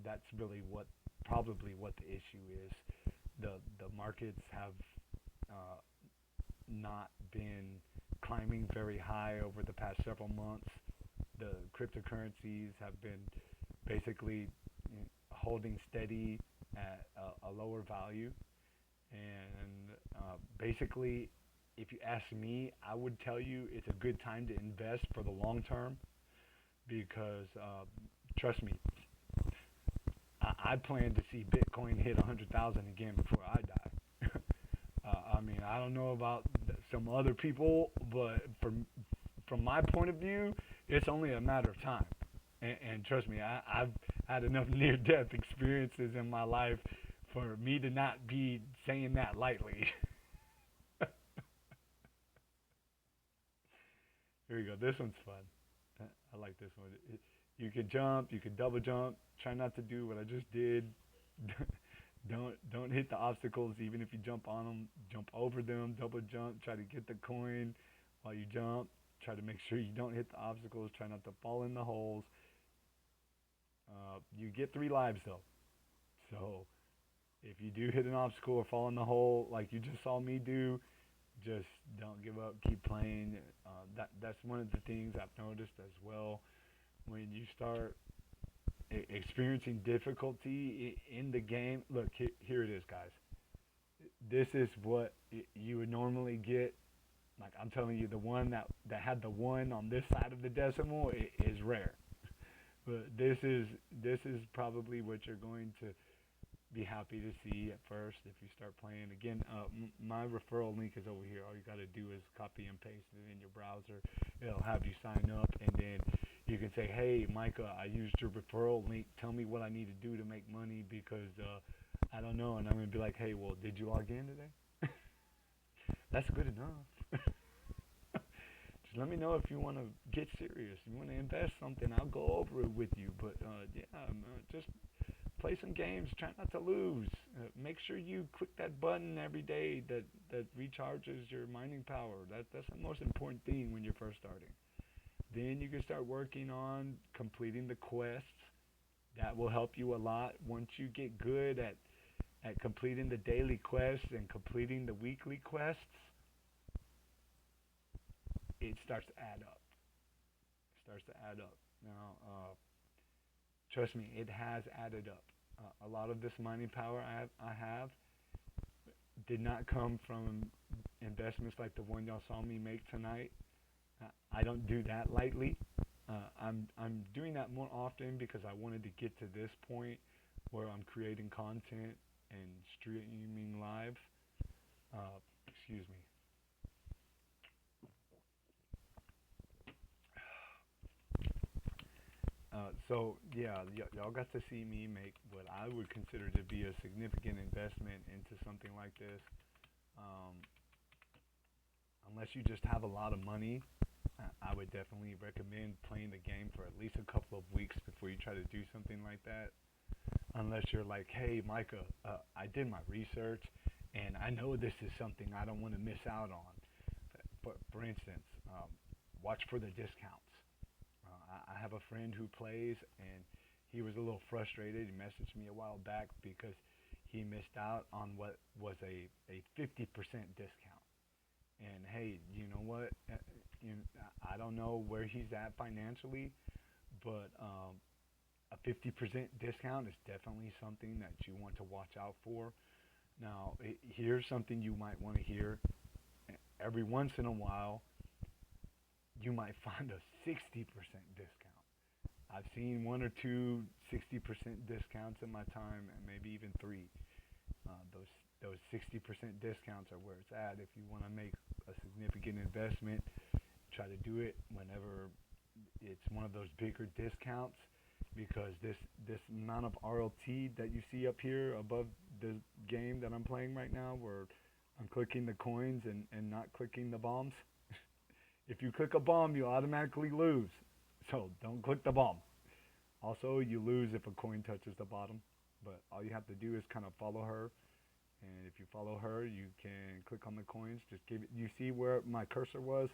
A: that's really probably what the issue is. The markets have uh, not been climbing very high over the past several months. The cryptocurrencies have been basically holding steady at a lower value. And basically, if you ask me, I would tell you it's a good time to invest for the long term because, trust me, I plan to see Bitcoin hit 100,000 again before I die. I mean, I don't know about some other people, but from my point of view, it's only a matter of time. And trust me, I've had enough near-death experiences in my life for me to not be saying that lightly. Here we go. This one's fun. I like this one. You can jump. You can double jump. Try not to do what I just did. Don't hit the obstacles even if you jump on them. Jump over them. Double jump. Try to get the coin while you jump. Try to make sure you don't hit the obstacles. Try not to fall in the holes. You get 3 lives though. So if you do hit an obstacle or fall in the hole like you just saw me do, just don't give up. Keep playing. That's one of the things I've noticed as well. When you start experiencing difficulty in the game, look, here it is, guys. This is what you would normally get. Like I'm telling you, the one that had the 1 on this side of the decimal is rare. But this is probably what you're going to be happy to see at first if you start playing. Again, my referral link is over here. All you got to do is copy and paste it in your browser. It'll have you sign up, and then you can say, hey, Micah, I used your referral link. Tell me what I need to do to make money because I don't know. And I'm going to be like, hey, well, did you log in today? That's good enough. Just let me know if you want to get serious. You want to invest something, I'll go over it with you. But, just play some games. Try not to lose. Make sure you click that button every day that recharges your mining power. That's the most important thing when you're first starting. Then you can start working on completing the quests. That will help you a lot. Once you get good at completing the daily quests and completing the weekly quests, it starts to add up. Now, trust me, it has added up. A lot of this mining power I have did not come from investments like the one y'all saw me make tonight. I don't do that lightly. I'm doing that more often because I wanted to get to this point where I'm creating content and streaming live. Excuse me. Y'all got to see me make what I would consider to be a significant investment into something like this. Um, Unless you just have a lot of money, I would definitely recommend playing the game for at least a couple of weeks before you try to do something like that. Unless you're like, hey, Micah, I did my research, and I know this is something I don't want to miss out on. But for instance, watch for the discounts. I have a friend who plays, and he was a little frustrated. He messaged me a while back because he missed out on what was a 50% discount. And hey, you know what? I don't know where he's at financially, but a 50% discount is definitely something that you want to watch out for. Now, here's something you might want to hear. Every once in a while, you might find a 60% discount. I've seen 1 or 2 60% discounts in my time, and maybe even 3. Those 60% discounts are where it's at. If you want to make a significant investment, try to do it whenever it's one of those bigger discounts, because this amount of RLT that you see up here above the game that I'm playing right now, where I'm clicking the coins and not clicking the bombs. If you click a bomb, you automatically lose. So don't click the bomb. Also, you lose if a coin touches the bottom. But all you have to do is kind of follow her And if you follow her, you can click on the coins. Just give it. You see where my cursor was?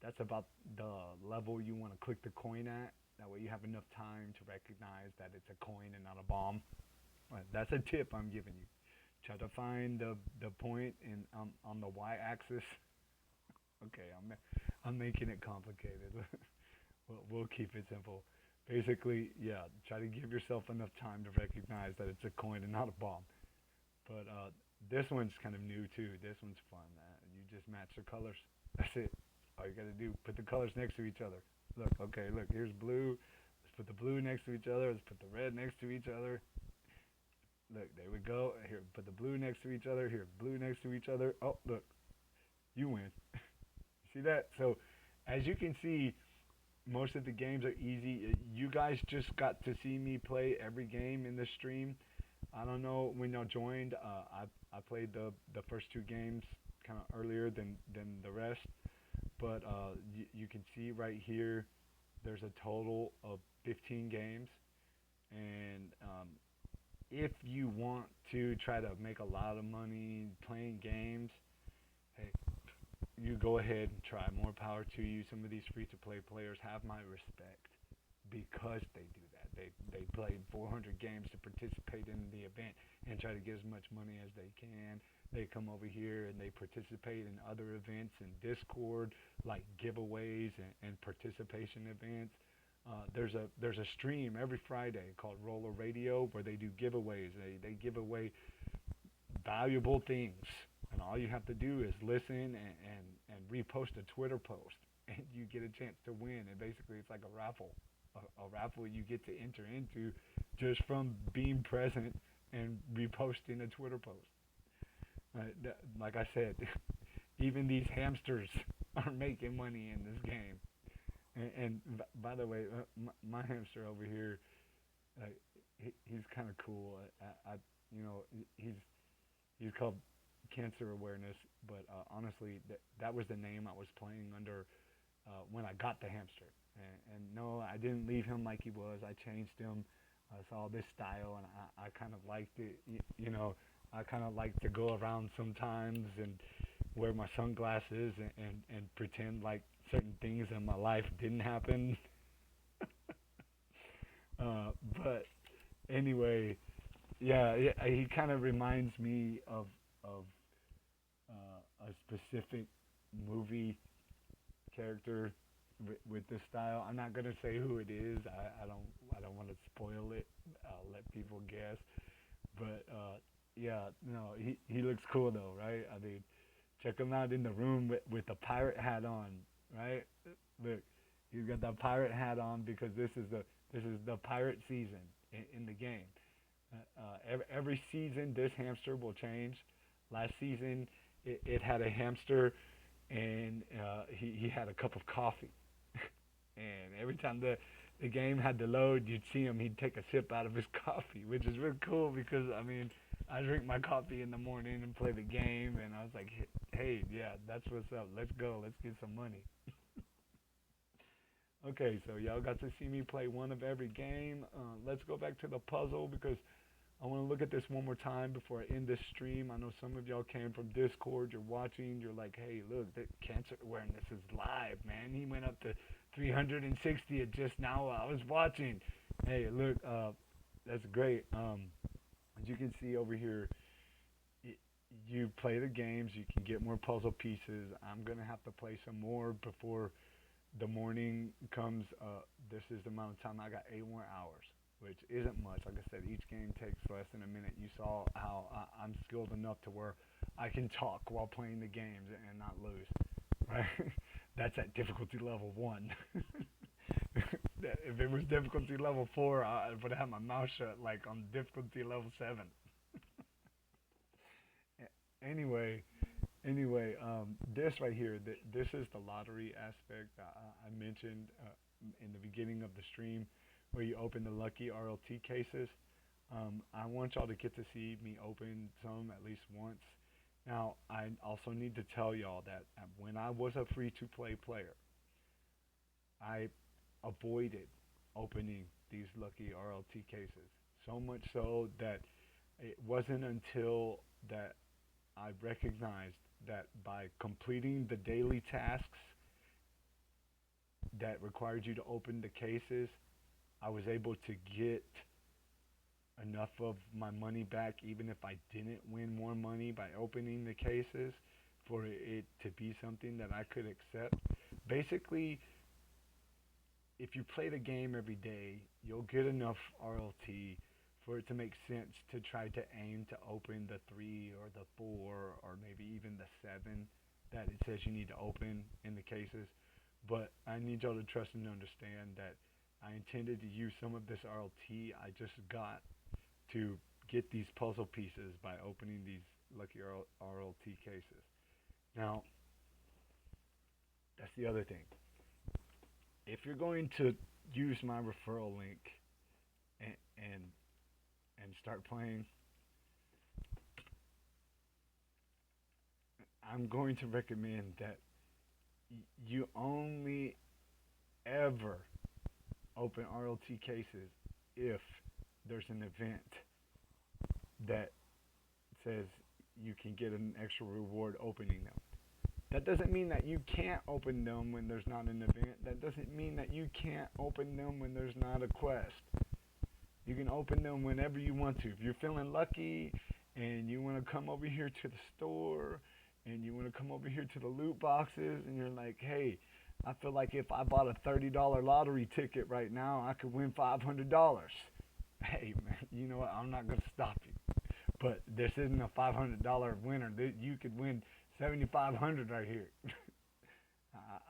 A: That's about the level you want to click the coin at. That way you have enough time to recognize that it's a coin and not a bomb. That's a tip I'm giving you. Try to find the point in on the y-axis. Okay, I'm making it complicated. We'll keep it simple. Basically, yeah, try to give yourself enough time to recognize that it's a coin and not a bomb. But this one's kind of new too. This one's fun. You just match the colors. That's it. All you gotta do, put the colors next to each other. Look, okay, look, here's blue. Let's put the blue next to each other. Let's put the red next to each other. Look, there we go. Here, put the blue next to each other. Here, blue next to each other. Oh, look, you win. See that? So, as you can see, most of the games are easy. You guys just got to see me play every game in the stream. I don't know when y'all joined. I played the first two games kind of earlier than the rest, but you can see right here there's a total of 15 games, and if you want to try to make a lot of money playing games, hey, you go ahead and try. More power to you. Some of these free-to-play players have my respect because they do that. They played 400 games to participate in the event and try to get as much money as they can. They come over here and they participate in other events in Discord, like giveaways and participation events. There's a stream every Friday called Roller Radio where they do giveaways. They give away valuable things, and all you have to do is listen and repost a Twitter post, and you get a chance to win. And basically, it's like a raffle, a raffle you get to enter into just from being present and reposting a Twitter post. Like I said, even these hamsters are making money in this game. And by the way, my hamster over here, he's kind of cool. You know, he's called Cancer Awareness, but honestly, that was the name I was playing under when I got the hamster. And no, I didn't leave him like he was. I changed him. I saw this style, and I kind of liked it. You know, I kind of like to go around sometimes and wear my sunglasses and pretend like certain things in my life didn't happen. But anyway, yeah, he kind of reminds me of a specific movie character with this style. I'm not gonna say who it is. I don't want to spoil it. I'll let people guess. But yeah, no, he looks cool though, right? I mean, check him out in the room with the pirate hat on, right? Look, he's got the pirate hat on because this is the pirate season in the game. Every season, this hamster will change. Last season, it had a hamster, and he had a cup of coffee. And every time the game had to load, you'd see him. He'd take a sip out of his coffee, which is really cool because I mean, I drink my coffee in the morning and play the game, and I was like, hey, yeah, that's what's up. Let's go. Let's get some money. Okay, so y'all got to see me play one of every game. Let's go back to the puzzle because I want to look at this one more time before I end this stream. I know some of y'all came from Discord. You're watching. You're like, hey, look, the cancer awareness is live, man. He went up to 360 just now while I was watching. Hey, look, that's great. As you can see over here, you play the games. You can get more puzzle pieces. I'm going to have to play some more before the morning comes. This is the amount of time. I got 8 more hours, which isn't much. Like I said, each game takes less than a minute. You saw how I'm skilled enough to where I can talk while playing the games and not lose. Right? That's at difficulty level 1. If it was difficulty level 4, I would have my mouth shut like on difficulty level 7. Anyway, this right here, this is the lottery aspect I mentioned in the beginning of the stream where you open the lucky RLT cases. I want y'all to get to see me open some at least once. Now, I also need to tell y'all that when I was a free-to-play player, I avoided opening these lucky RLT cases. So much so that It wasn't until that I recognized that by completing the daily tasks that required you to open the cases, I was able to get enough of my money back, even if I didn't win more money by opening the cases, for it to be something that I could accept. Basically, if you play the game every day, you'll get enough RLT for it to make sense to try to aim to open the 3 or the 4 or maybe even the 7 that it says you need to open in the cases. But I need y'all to trust and understand that I intended to use some of this RLT I just got to get these puzzle pieces by opening these lucky RLT cases. Now, that's the other thing. If you're going to use my referral link and and, and start playing, I'm going to recommend that you only ever open RLT cases if there's an event that says you can get an extra reward opening them. That doesn't mean that you can't open them when there's not an event. That doesn't mean that you can't open them when there's not a quest. You can open them whenever you want to. If you're feeling lucky and you want to come over here to the store and you want to come over here to the loot boxes and you're like, hey, I feel like if I bought a $30 lottery ticket right now, I could win $500. Hey, man, you know what? I'm not going to stop you. But this isn't a $500 winner. You could win $7,500 right here.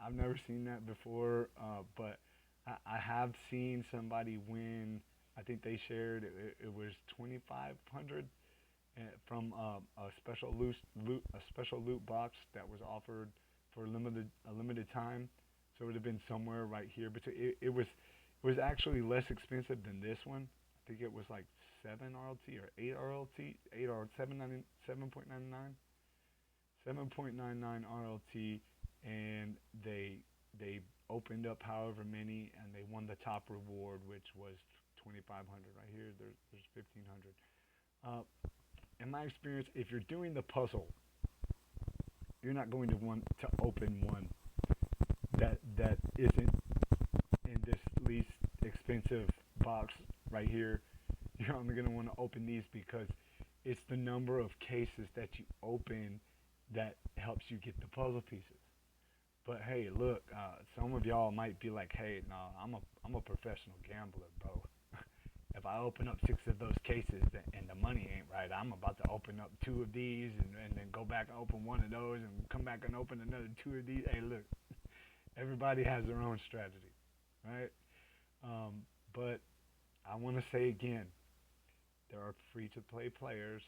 A: I've never seen that before, but I have seen somebody win. I think they shared it was 2,500 from a special loot box that was offered for a limited time. So it would have been somewhere right here. But it was actually less expensive than this one. I think it was like 7 RLT or 8 RLT, 8 or 7.99. 7.99 RLT, and they opened up however many, and they won the top reward, which was 2,500. Right here, there's 1,500. In my experience, if you're doing the puzzle, you're not going to want to open one that isn't in this least expensive box right here. You're only going to want to open these because it's the number of cases that you open that helps you get the puzzle pieces. But hey, look, some of y'all might be like, hey, no, I'm a professional gambler, bro. If I open up 6 of those cases and the money ain't right, I'm about to open up 2 of these and then go back and open 1 of those and come back and open another 2 of these. Hey, look, everybody has their own strategy, right? But I want to say again, there are free-to-play players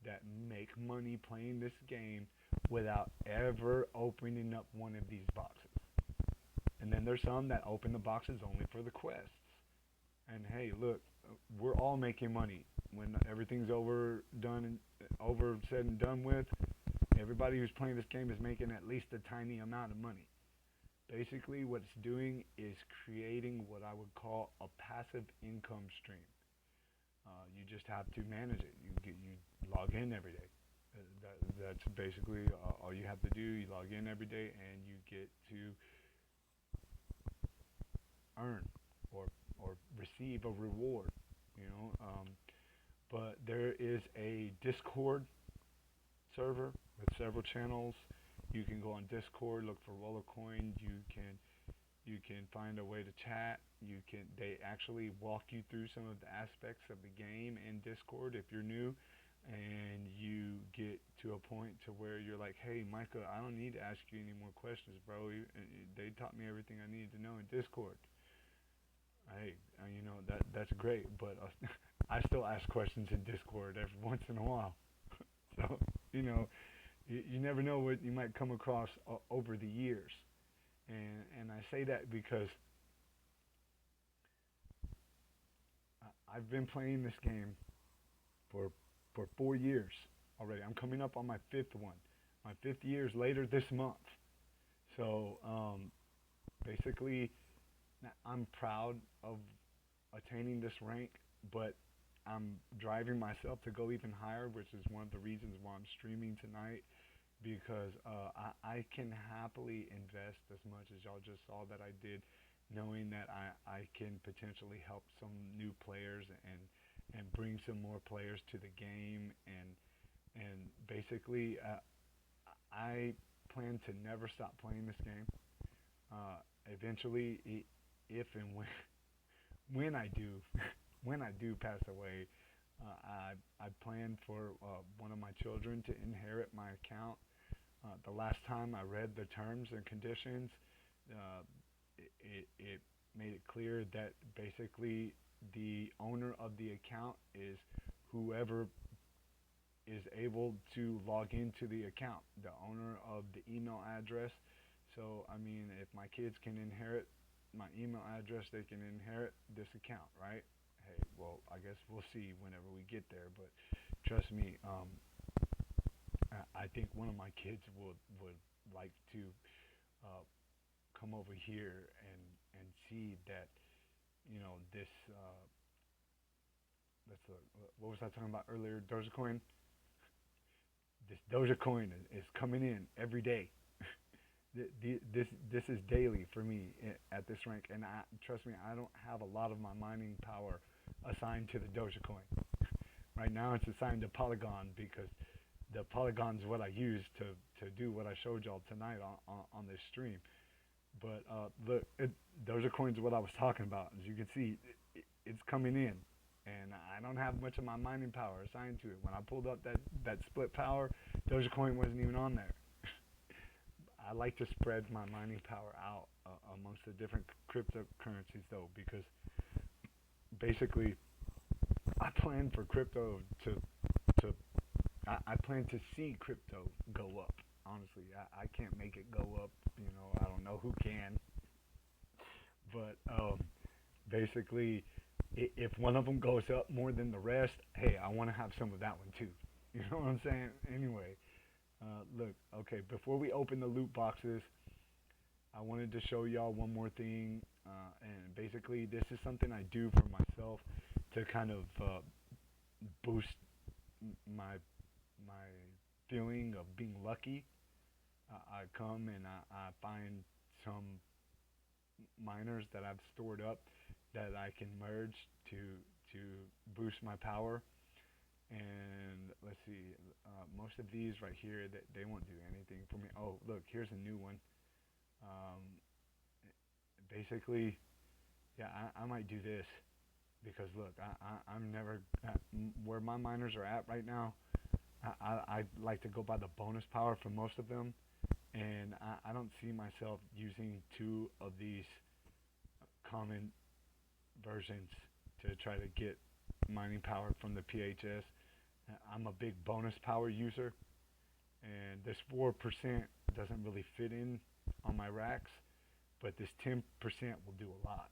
A: that make money playing this game without ever opening up one of these boxes. And then there's some that open the boxes only for the quests. And hey, look, we're all making money when everything's over said and done with. Everybody who's playing this game is making at least a tiny amount of money. Basically, what it's doing is creating what I would call a passive income stream. You just have to manage it. You log in every day. That's basically all you have to do. You log in every day and you get to earn or receive a reward. You know, but there is a Discord server with several channels. You can go on Discord, look for RollerCoin. You can find a way to chat. They actually walk you through some of the aspects of the game in Discord if you're new, and you get to a point to where you're like, hey, Micah, I don't need to ask you any more questions, bro. They taught me everything I needed to know in Discord. Hey, that's great, but I still ask questions in Discord every once in a while. So, you never know what you might come across over the years. And I say that because I've been playing this game for 4 years already. I'm coming up on my 5th one. My 5th year is later this month. So basically, I'm proud of attaining this rank, but I'm driving myself to go even higher, which is one of the reasons why I'm streaming tonight, because I can happily invest as much as y'all just saw that I did, knowing that I can potentially help some new players and bring some more players to the game, and basically I plan to never stop playing this game. Eventually, if and when I do when I do pass away, I plan for one of my children to inherit my account. The last time I read the terms and conditions, uh, it made it clear that basically the owner of the account is whoever is able to log into the account, the owner of the email address. So, I mean, if my kids can inherit my email address, they can inherit this account, right? Hey, well, I guess we'll see whenever we get there. But trust me, I think one of my kids would like to uh, come over here and see that this. Let's look. What was I talking about earlier? Dogecoin. This Dogecoin is coming in every day. This is daily for me at this rank, and trust me, I don't have a lot of my mining power assigned to the Dogecoin. Right now, it's assigned to Polygon because the Polygon is what I use to do what I showed y'all tonight on this stream. But look, Dogecoin is what I was talking about. As you can see, it's coming in, and I don't have much of my mining power assigned to it. When I pulled up that split power, Dogecoin wasn't even on there. I like to spread my mining power out amongst the different cryptocurrencies, though, because basically I plan for crypto to I plan to see crypto go up. Honestly, I can't make it go up. I don't know who can, but basically, if one of them goes up more than the rest, hey, I want to have some of that one too. You know what I'm saying? Anyway, look, okay, before we open the loot boxes, I wanted to show y'all one more thing, and basically, this is something I do for myself to kind of boost my my feeling of being lucky. I come and I find some miners that I've stored up that I can merge to boost my power. And let's see, most of these right here that they won't do anything for me. Oh, look, here's a new one. Um, basically, yeah, I might do this because look, I'm never where my miners are at right now. I like to go by the bonus power for most of them, and I don't see myself using two of these common versions to try to get mining power from the PHS. I'm a big bonus power user, and this 4% doesn't really fit in on my racks, but this 10% will do a lot.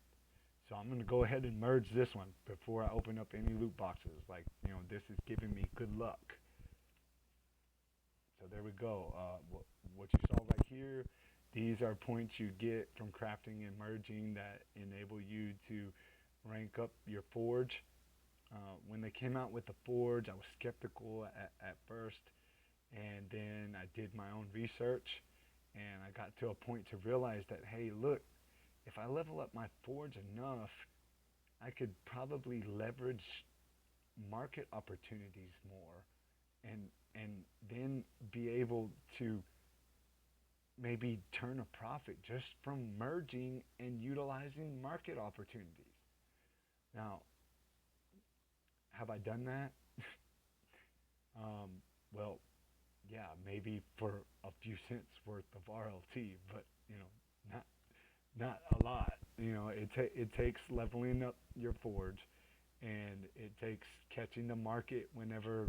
A: So I'm going to go ahead and merge this one before I open up any loot boxes. Like, this is giving me good luck. So there we go. What you saw right here, these are points you get from crafting and merging that enable you to rank up your forge. When they came out with the forge, I was skeptical at first, and then I did my own research, and I got to a point to realize that, hey, look, if I level up my forge enough, I could probably leverage market opportunities more, and and then be able to maybe turn a profit just from merging and utilizing market opportunities. Now, have I done that? um, well, yeah, maybe for a few cents worth of RLT, but not not a lot. It takes leveling up your forge, and it takes catching the market whenever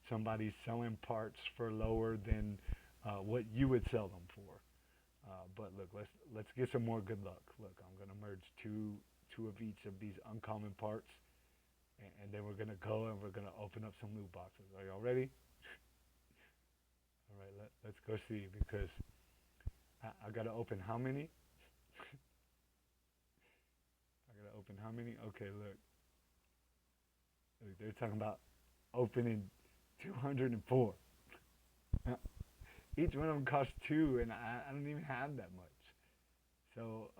A: somebody's selling parts for lower than what you would sell them for. But look, let's get some more good luck. Look, I'm gonna merge two of each of these uncommon parts, and then we're gonna go and we're gonna open up some loot boxes. Are y'all ready? All right, let's go see, because I gotta open how many? I gotta open how many? Okay, look. They're talking about opening 204. Each one of them costs two, and I don't even have that much. So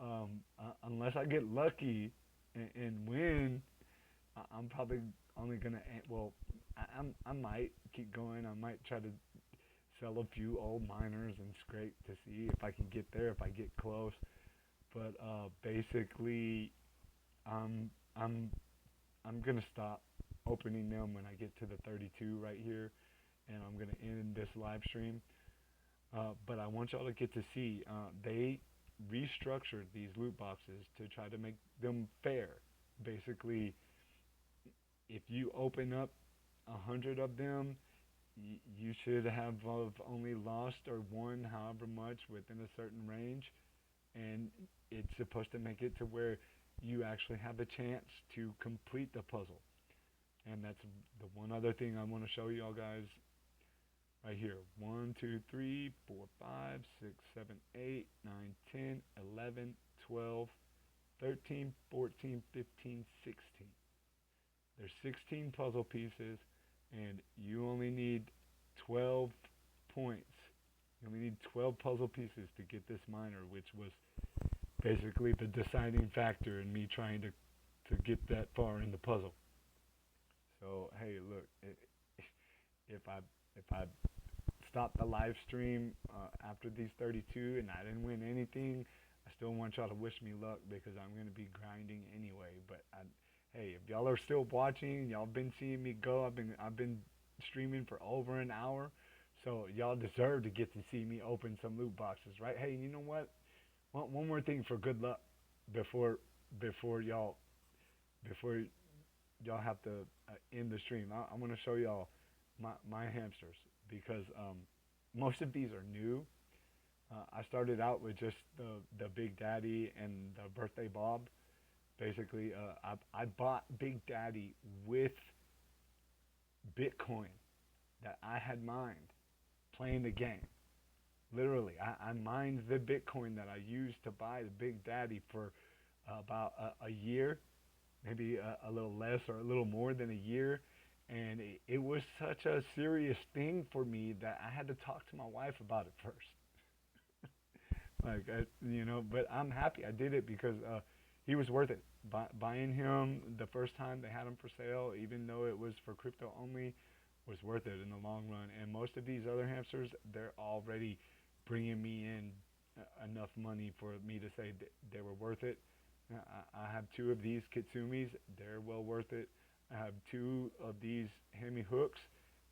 A: unless I get lucky and win, I'm probably only gonna. Well, I might keep going. I might try to sell a few old miners and scrape to see if I can get there. If I get close, but basically, I'm I'm I'm gonna stop opening them when I get to the 32 right here, and I'm gonna end this live stream. But I want y'all to get to see they restructured these loot boxes to try to make them fair. Basically, if you open up 100 of them, you should have only lost or won however much within a certain range, and it's supposed to make it to where you actually have a chance to complete the puzzle. And that's the one other thing I want to show y'all guys right here. 1, 2, 3, 4, 5, 6, 7, 8, 9, 10, 11, 12, 13, 14, 15, 16. There's 16 puzzle pieces, and you only need 12 points. You only need 12 puzzle pieces to get this miner, which was basically the deciding factor in me trying to get that far in the puzzle. So hey, look, if I stop the live stream after these 32 and I didn't win anything, I still want y'all to wish me luck because I'm gonna be grinding anyway. But hey, if y'all are still watching, y'all been seeing me go. I've been streaming for over an hour, so y'all deserve to get to see me open some loot boxes, right? Hey, you know what? One more thing for good luck before before y'all before y'all have to end the stream. I want to show y'all my hamsters because most of these are new. I started out with just the Big Daddy and the Birthday Bob. Basically, I bought Big Daddy with Bitcoin that I had mined playing the game. Literally, I mined the Bitcoin that I used to buy the Big Daddy for about a year, maybe a little less or a little more than a year. And it was such a serious thing for me that I had to talk to my wife about it first. But I'm happy I did it because he was worth it. Buying him the first time they had him for sale, even though it was for crypto only, was worth it in the long run. And most of these other hamsters, they're already bringing me in enough money for me to say they were worth it. I have two of these Kitsumis. They're well worth it. I have two of these Hemi hooks.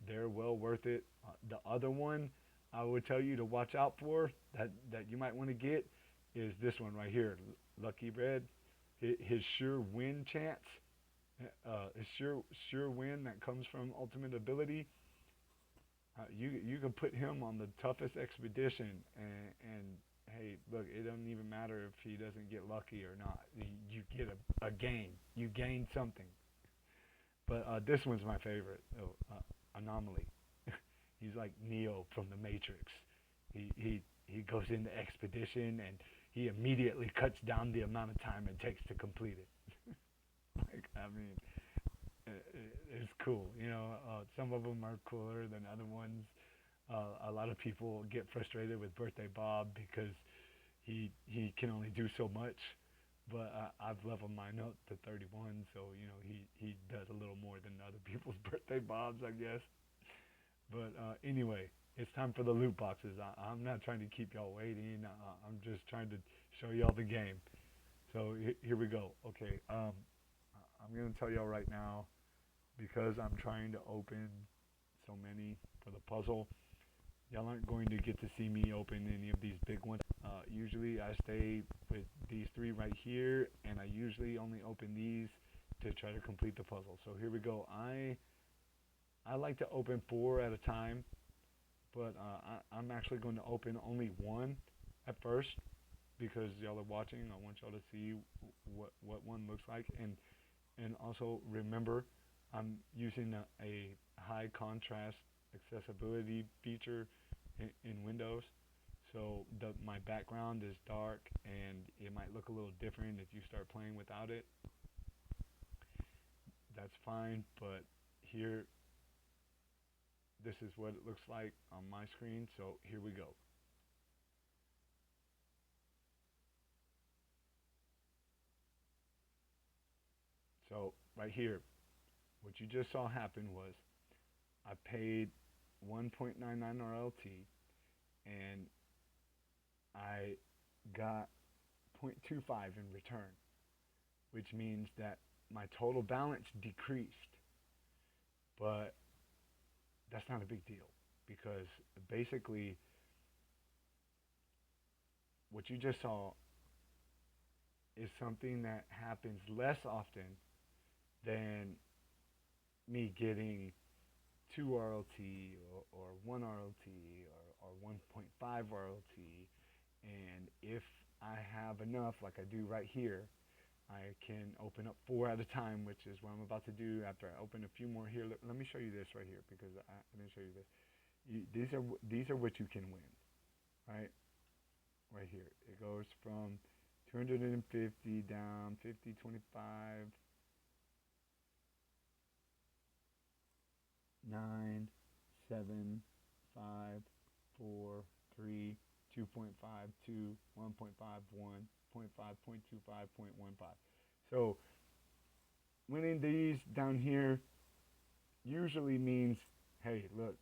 A: They're well worth it. The other one I would tell you to watch out for that you might want to get is this one right here, Lucky Red. His sure win chance, his sure win that comes from ultimate ability. You can put him on the toughest expedition, and hey, look, it doesn't even matter if he doesn't get lucky or not. You get a gain. You gain something. But this one's my favorite. Anomaly. He's like Neo from the Matrix. He goes into expedition and he immediately cuts down the amount of time it takes to complete it. I mean, it's cool. Some of them are cooler than other ones. A lot of people get frustrated with Birthday Bob because he can only do so much. But I've leveled mine up to 31, so he does a little more than other people's Birthday Bobs, I guess. But anyway, it's time for the loot boxes. I'm not trying to keep y'all waiting. I'm just trying to show y'all the game. So here we go. Okay, I'm gonna tell y'all right now because I'm trying to open so many for the puzzle. Y'all aren't going to get to see me open any of these big ones. Usually I stay with these three right here, and I usually only open these to try to complete the puzzle. So here we go. I like to open 4 at a time, but I'm actually going to open only 1 at first because y'all are watching. I want y'all to see what one looks like, and also remember I'm using a high contrast accessibility feature in Windows. So my background is dark and it might look a little different if you start playing without it. that's fine. But here, this is what it looks like on my screen. So here we go. So right here, what you just saw happen was I paid 1.99 RLT and I got 0.25 in return, which means that my total balance decreased. But that's not a big deal because basically what you just saw is something that happens less often than me getting 2 RLT or 1 RLT or 1.5 RLT. And if I have enough, like I do right here, I can open up 4 at a time, which is what I'm about to do after I open a few more here. Let me show you this right here because I didn't show you this. These are what you can win, right? Right here. It goes from 250 down, 50, 25, 9, 7, 5, 4, 3, 2.5, 2, 1.5, 1, 0.5, 0.25, 0.15. So winning these down here usually means, hey, look,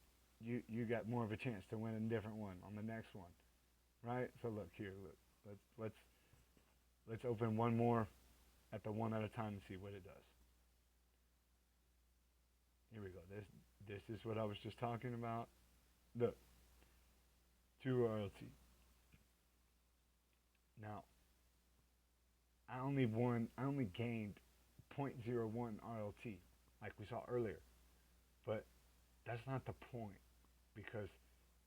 A: you got more of a chance to win a different one on the next one, right? So look here, look, let's open one more at the one at a time and see what it does. Here we go. This is what I was just talking about. Look, 2 RLT. Now, I only gained 0.01 RLT, like we saw earlier. But that's not the point, because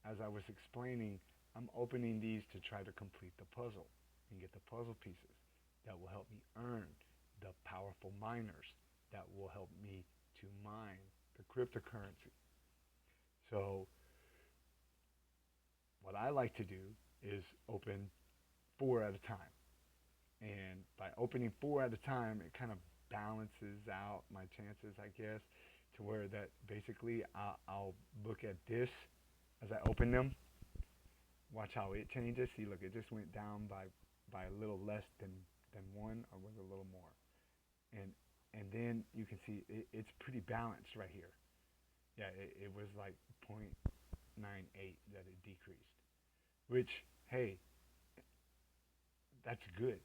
A: as I was explaining, I'm opening these to try to complete the puzzle and get the puzzle pieces that will help me earn the powerful miners that will help me to mine the cryptocurrency. So what I like to do is open 4 at a time. And by opening 4 at a time, it kind of balances out my chances, I guess, to where that basically I'll look at this as I open them. Watch how it changes. See, look, it just went down by a little less than 1, or was a little more. And then you can see it's pretty balanced right here. Yeah, it was like 0.98 that it decreased, which, hey, that's good.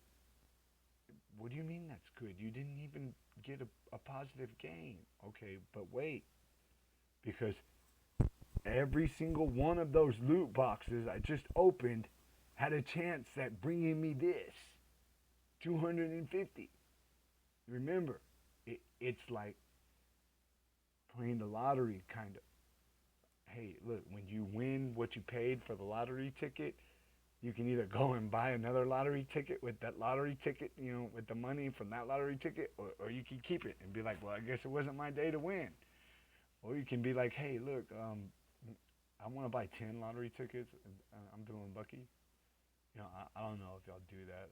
A: What do you mean that's good? You didn't even get a positive gain. Okay, but wait, because every single one of those loot boxes I just opened had a chance at bringing me this 250. Remember, it's like playing the lottery, kind of. Hey, look, when you win what you paid for the lottery ticket, you can either go and buy another lottery ticket with that lottery ticket, with the money from that lottery ticket, or you can keep it and be like, well, I guess it wasn't my day to win. Or you can be like, hey, look, I want to buy 10 lottery tickets. I'm doing lucky. I don't know if y'all do that.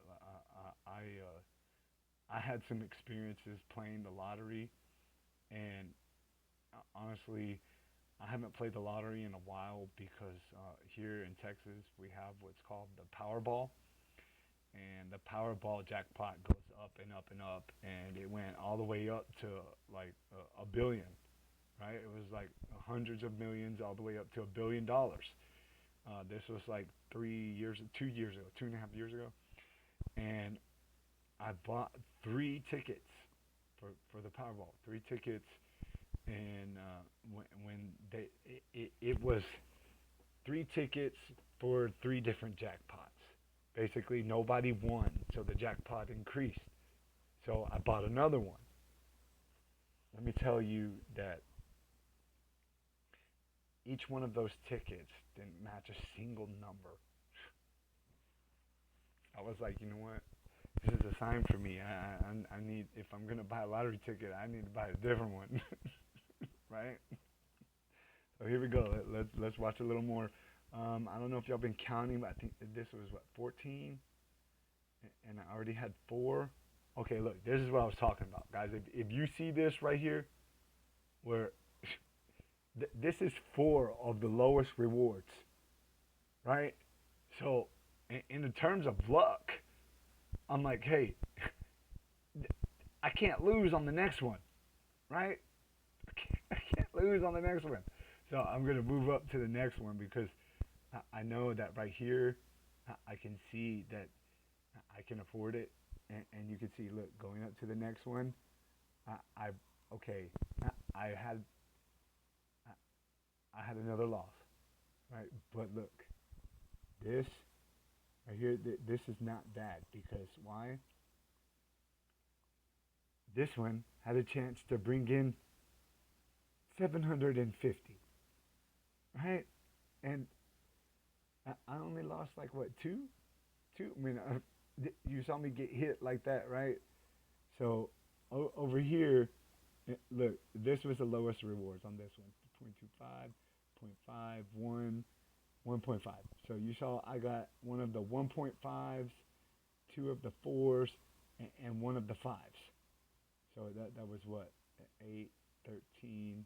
A: I had some experiences playing the lottery, and honestly, I haven't played the lottery in a while because here in Texas we have what's called the Powerball, and the Powerball jackpot goes up and up and up, and it went all the way up to like a billion, right? It was like hundreds of millions all the way up to $1 billion. This was like 2 years ago, 2.5 years ago, and I bought 3 tickets for the Powerball, 3 tickets. And when it was 3 tickets for 3 different jackpots. Basically, nobody won, so the jackpot increased. So I bought another one. Let me tell you that each one of those tickets didn't match a single number. I was like, you know what? This is a sign for me. I need, if I'm gonna buy a lottery ticket, I need to buy a different one. Right? So here we go. Let's watch a little more. I don't know if y'all been counting, but I think this was 14, and I already had 4 Okay, look, this is what I was talking about, guys. If you see this right here, where this is four of the lowest rewards, right? So, in the terms of luck, I'm like, hey, I can't lose on the next one, right? I can't lose on the next one. So I'm gonna move up to the next one because I know that right here, I can see that I can afford it, and you can see, look, going up to the next one, I okay, I had I had another loss, right? But look, this right here, this is not bad because why? This one had a chance to bring in 750, right? And I only lost like what, two. I mean, you saw me get hit like that, right? So over here, look, this was the lowest rewards on this one. 0.25, 0.5, 1, 1.5. So you saw I got one of the 1.5s, two of the 4s, and one of the 5s. So that was what? 8, 13.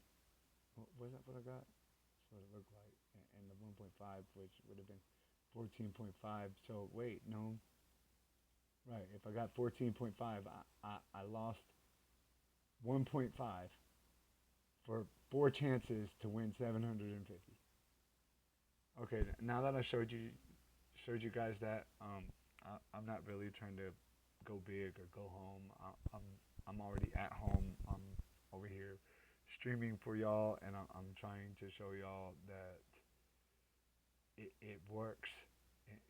A: What was that what I got? That's what it looked like. And the 1.5, which would have been 14.5. So wait, no. Right, if I got 14.5, I lost 1.5 for four chances to win 750. Okay, now that I showed you guys that, I'm not really trying to go big or go home. I'm already at home. I'm over here streaming for y'all, and I'm trying to show y'all that it works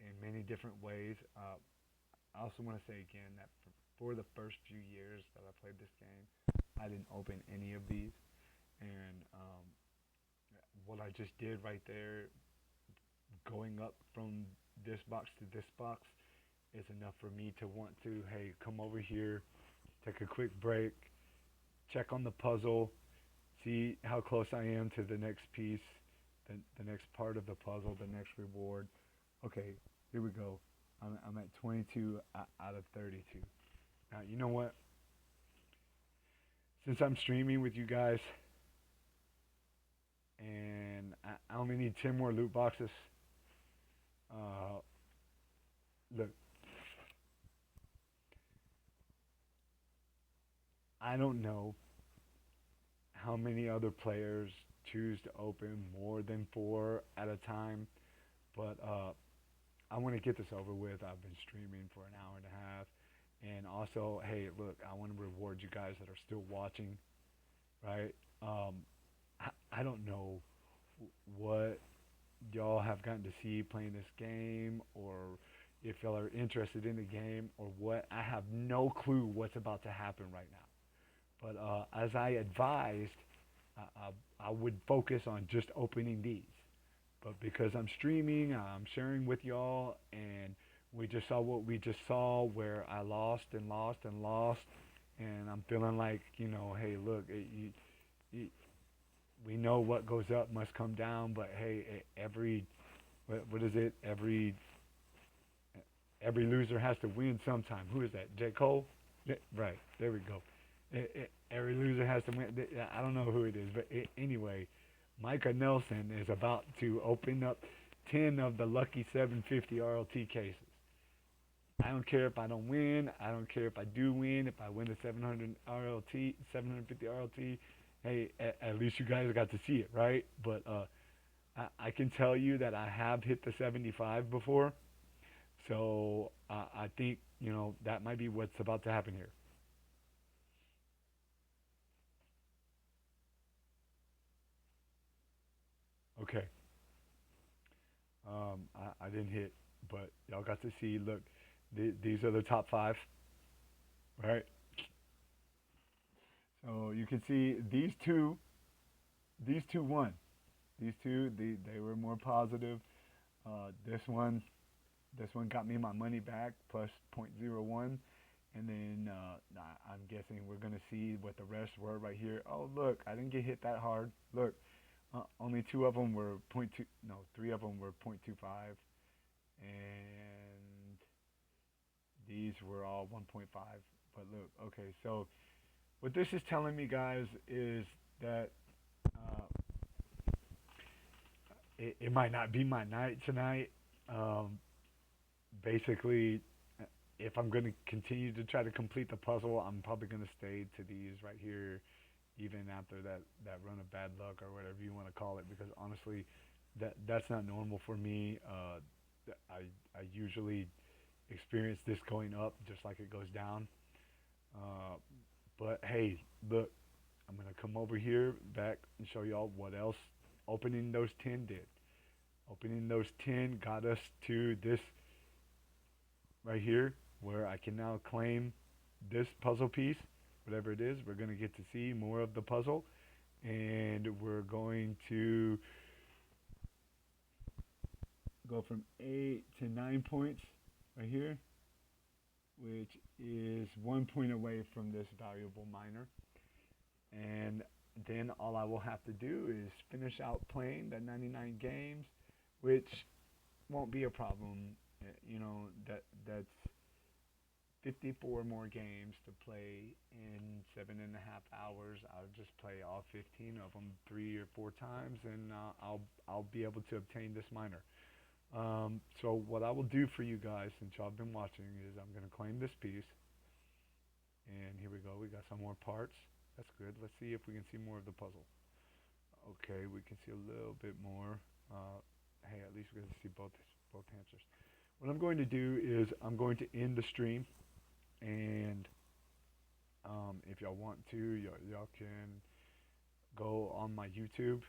A: in many different ways. I also want to say again that for the first few years that I played this game, I didn't open any of these, and what I just did right there, going up from this box to this box, is enough for me to want to, hey, come over here, take a quick break, check on the puzzle, see how close I am to the next piece, the next part of the puzzle, the next reward. Okay, here we go. I'm at 22 out of 32. Now, you know what? Since I'm streaming with you guys, and I only need 10 more loot boxes, uh, look, I don't know how many other players choose to open more than four at a time, but I want to get this over with. I've been streaming for an hour and a half. And also, hey, look, I want to reward you guys that are still watching, right? I don't know what y'all have gotten to see playing this game, or if y'all are interested in the game, or what. I have no clue what's about to happen right now. But as I advised, I would focus on just opening these. But because I'm streaming, I'm sharing with y'all, and we just saw what we just saw, where I lost and lost and lost, and I'm feeling like, hey, look, we know what goes up must come down, but hey, what is it? Every loser has to win sometime. Who is that? J. Cole? Yeah, right. There we go. Every loser has to win. I don't know who it is, but anyway, Micah Nelson is about to open up 10 of the lucky 750 RLT cases. I don't care if I don't win. I don't care if I do win. If I win the 700 RLT, 750 RLT, hey, at least you guys got to see it, right? But I can tell you that I have hit the 75 before. So I think, that might be what's about to happen here. Okay. I didn't hit, but y'all got to see. Look, these are the top five, right? So you can see these two won. These two, they were more positive. This one got me my money back plus zero point zero 0.01. And then I'm guessing we're going to see what the rest were right here. Oh, look, I didn't get hit that hard. Look, only two of them were zero point 0.2, no, three of them were 0.25. And these were all 1.5. But look, okay, so what this is telling me, guys, is that uh, it might not be my night tonight. Um, Basically, if I'm going to continue to try to complete the puzzle, I'm probably going to stay to these right here, even after that run of bad luck or whatever you want to call it. Because honestly, that's not normal for me. I usually experience this going up just like it goes down. Uh, but hey, look, I'm gonna come over here back and show y'all what else opening those 10 did. Opening those 10 got us to this right here where I can now claim this puzzle piece, whatever it is. We're going to get to see more of the puzzle, and we're going to go from 8 to 9 points right here, which is 1 point away from this valuable miner. And then all I will have to do is finish out playing the 99 games, which won't be a problem. You know, that's 54 more games to play in 7.5 hours. I'll just play all 15 of them 3 or 4 times, and I'll be able to obtain this miner. So what I will do for you guys, since y'all have been watching, is I'm going to claim this piece. And here we go. We got some more parts. That's good. Let's see if we can see more of the puzzle. Okay, we can see a little bit more. Hey, at least we can see both answers. What I'm going to do is I'm going to end the stream, and if y'all want to, y'all can go on my YouTube.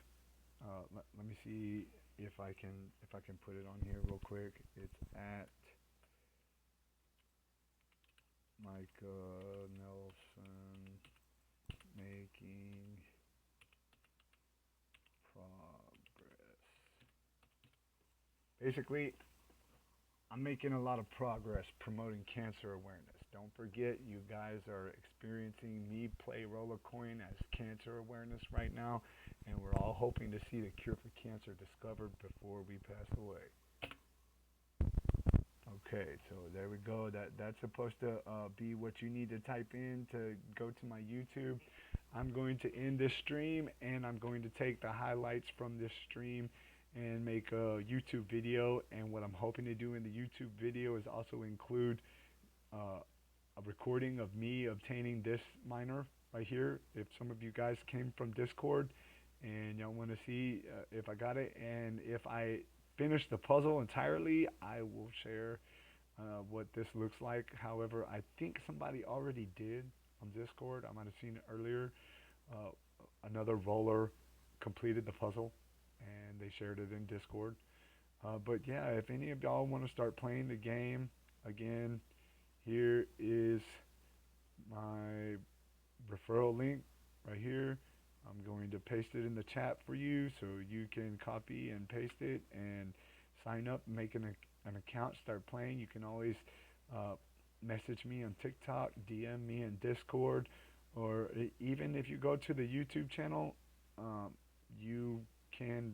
A: Let me see if I can put it on here real quick. It's at Micah Nelson making progress. Basically, I'm making a lot of progress promoting cancer awareness. Don't forget, you guys are experiencing me play RollerCoin as cancer awareness right now, and we're all hoping to see the cure for cancer discovered before we pass away. Okay, so there we go. That's supposed to be what you need to type in to go to my YouTube. I'm going to end this stream, and I'm going to take the highlights from this stream and make a YouTube video. And what I'm hoping to do in the YouTube video is also include a recording of me obtaining this miner right here. If some of you guys came from Discord and y'all want to see if I got it, and if I finish the puzzle entirely, I will share what this looks like. However, I think somebody already did on Discord. I might have seen it earlier. Another roller completed the puzzle, and they shared it in Discord. But yeah, if any of y'all want to start playing the game, again, here is my referral link right here. I'm going to paste it in the chat for you so you can copy and paste it and sign up, make an account, start playing. You can always message me on TikTok, DM me in Discord, or even if you go to the YouTube channel, you can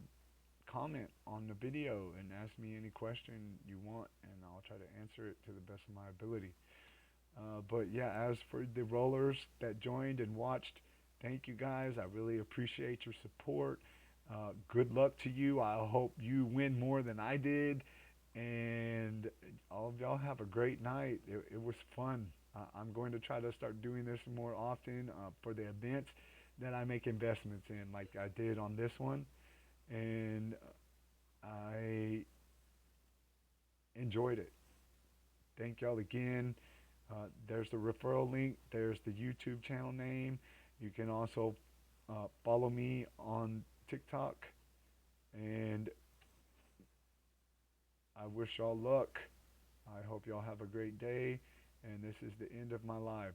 A: comment on the video and ask me any question you want, and I'll try to answer it to the best of my ability. But yeah, as for the rollers that joined and watched, thank you guys. I really appreciate your support. Good luck to you. I hope you win more than I did. And all of y'all have a great night. It was fun. I'm going to try to start doing this more often for the events that I make investments in, like I did on this one. And I enjoyed it. Thank y'all again. There's the referral link. There's the YouTube channel name. You can also follow me on TikTok. And I wish y'all luck. I hope y'all have a great day. And this is the end of my live.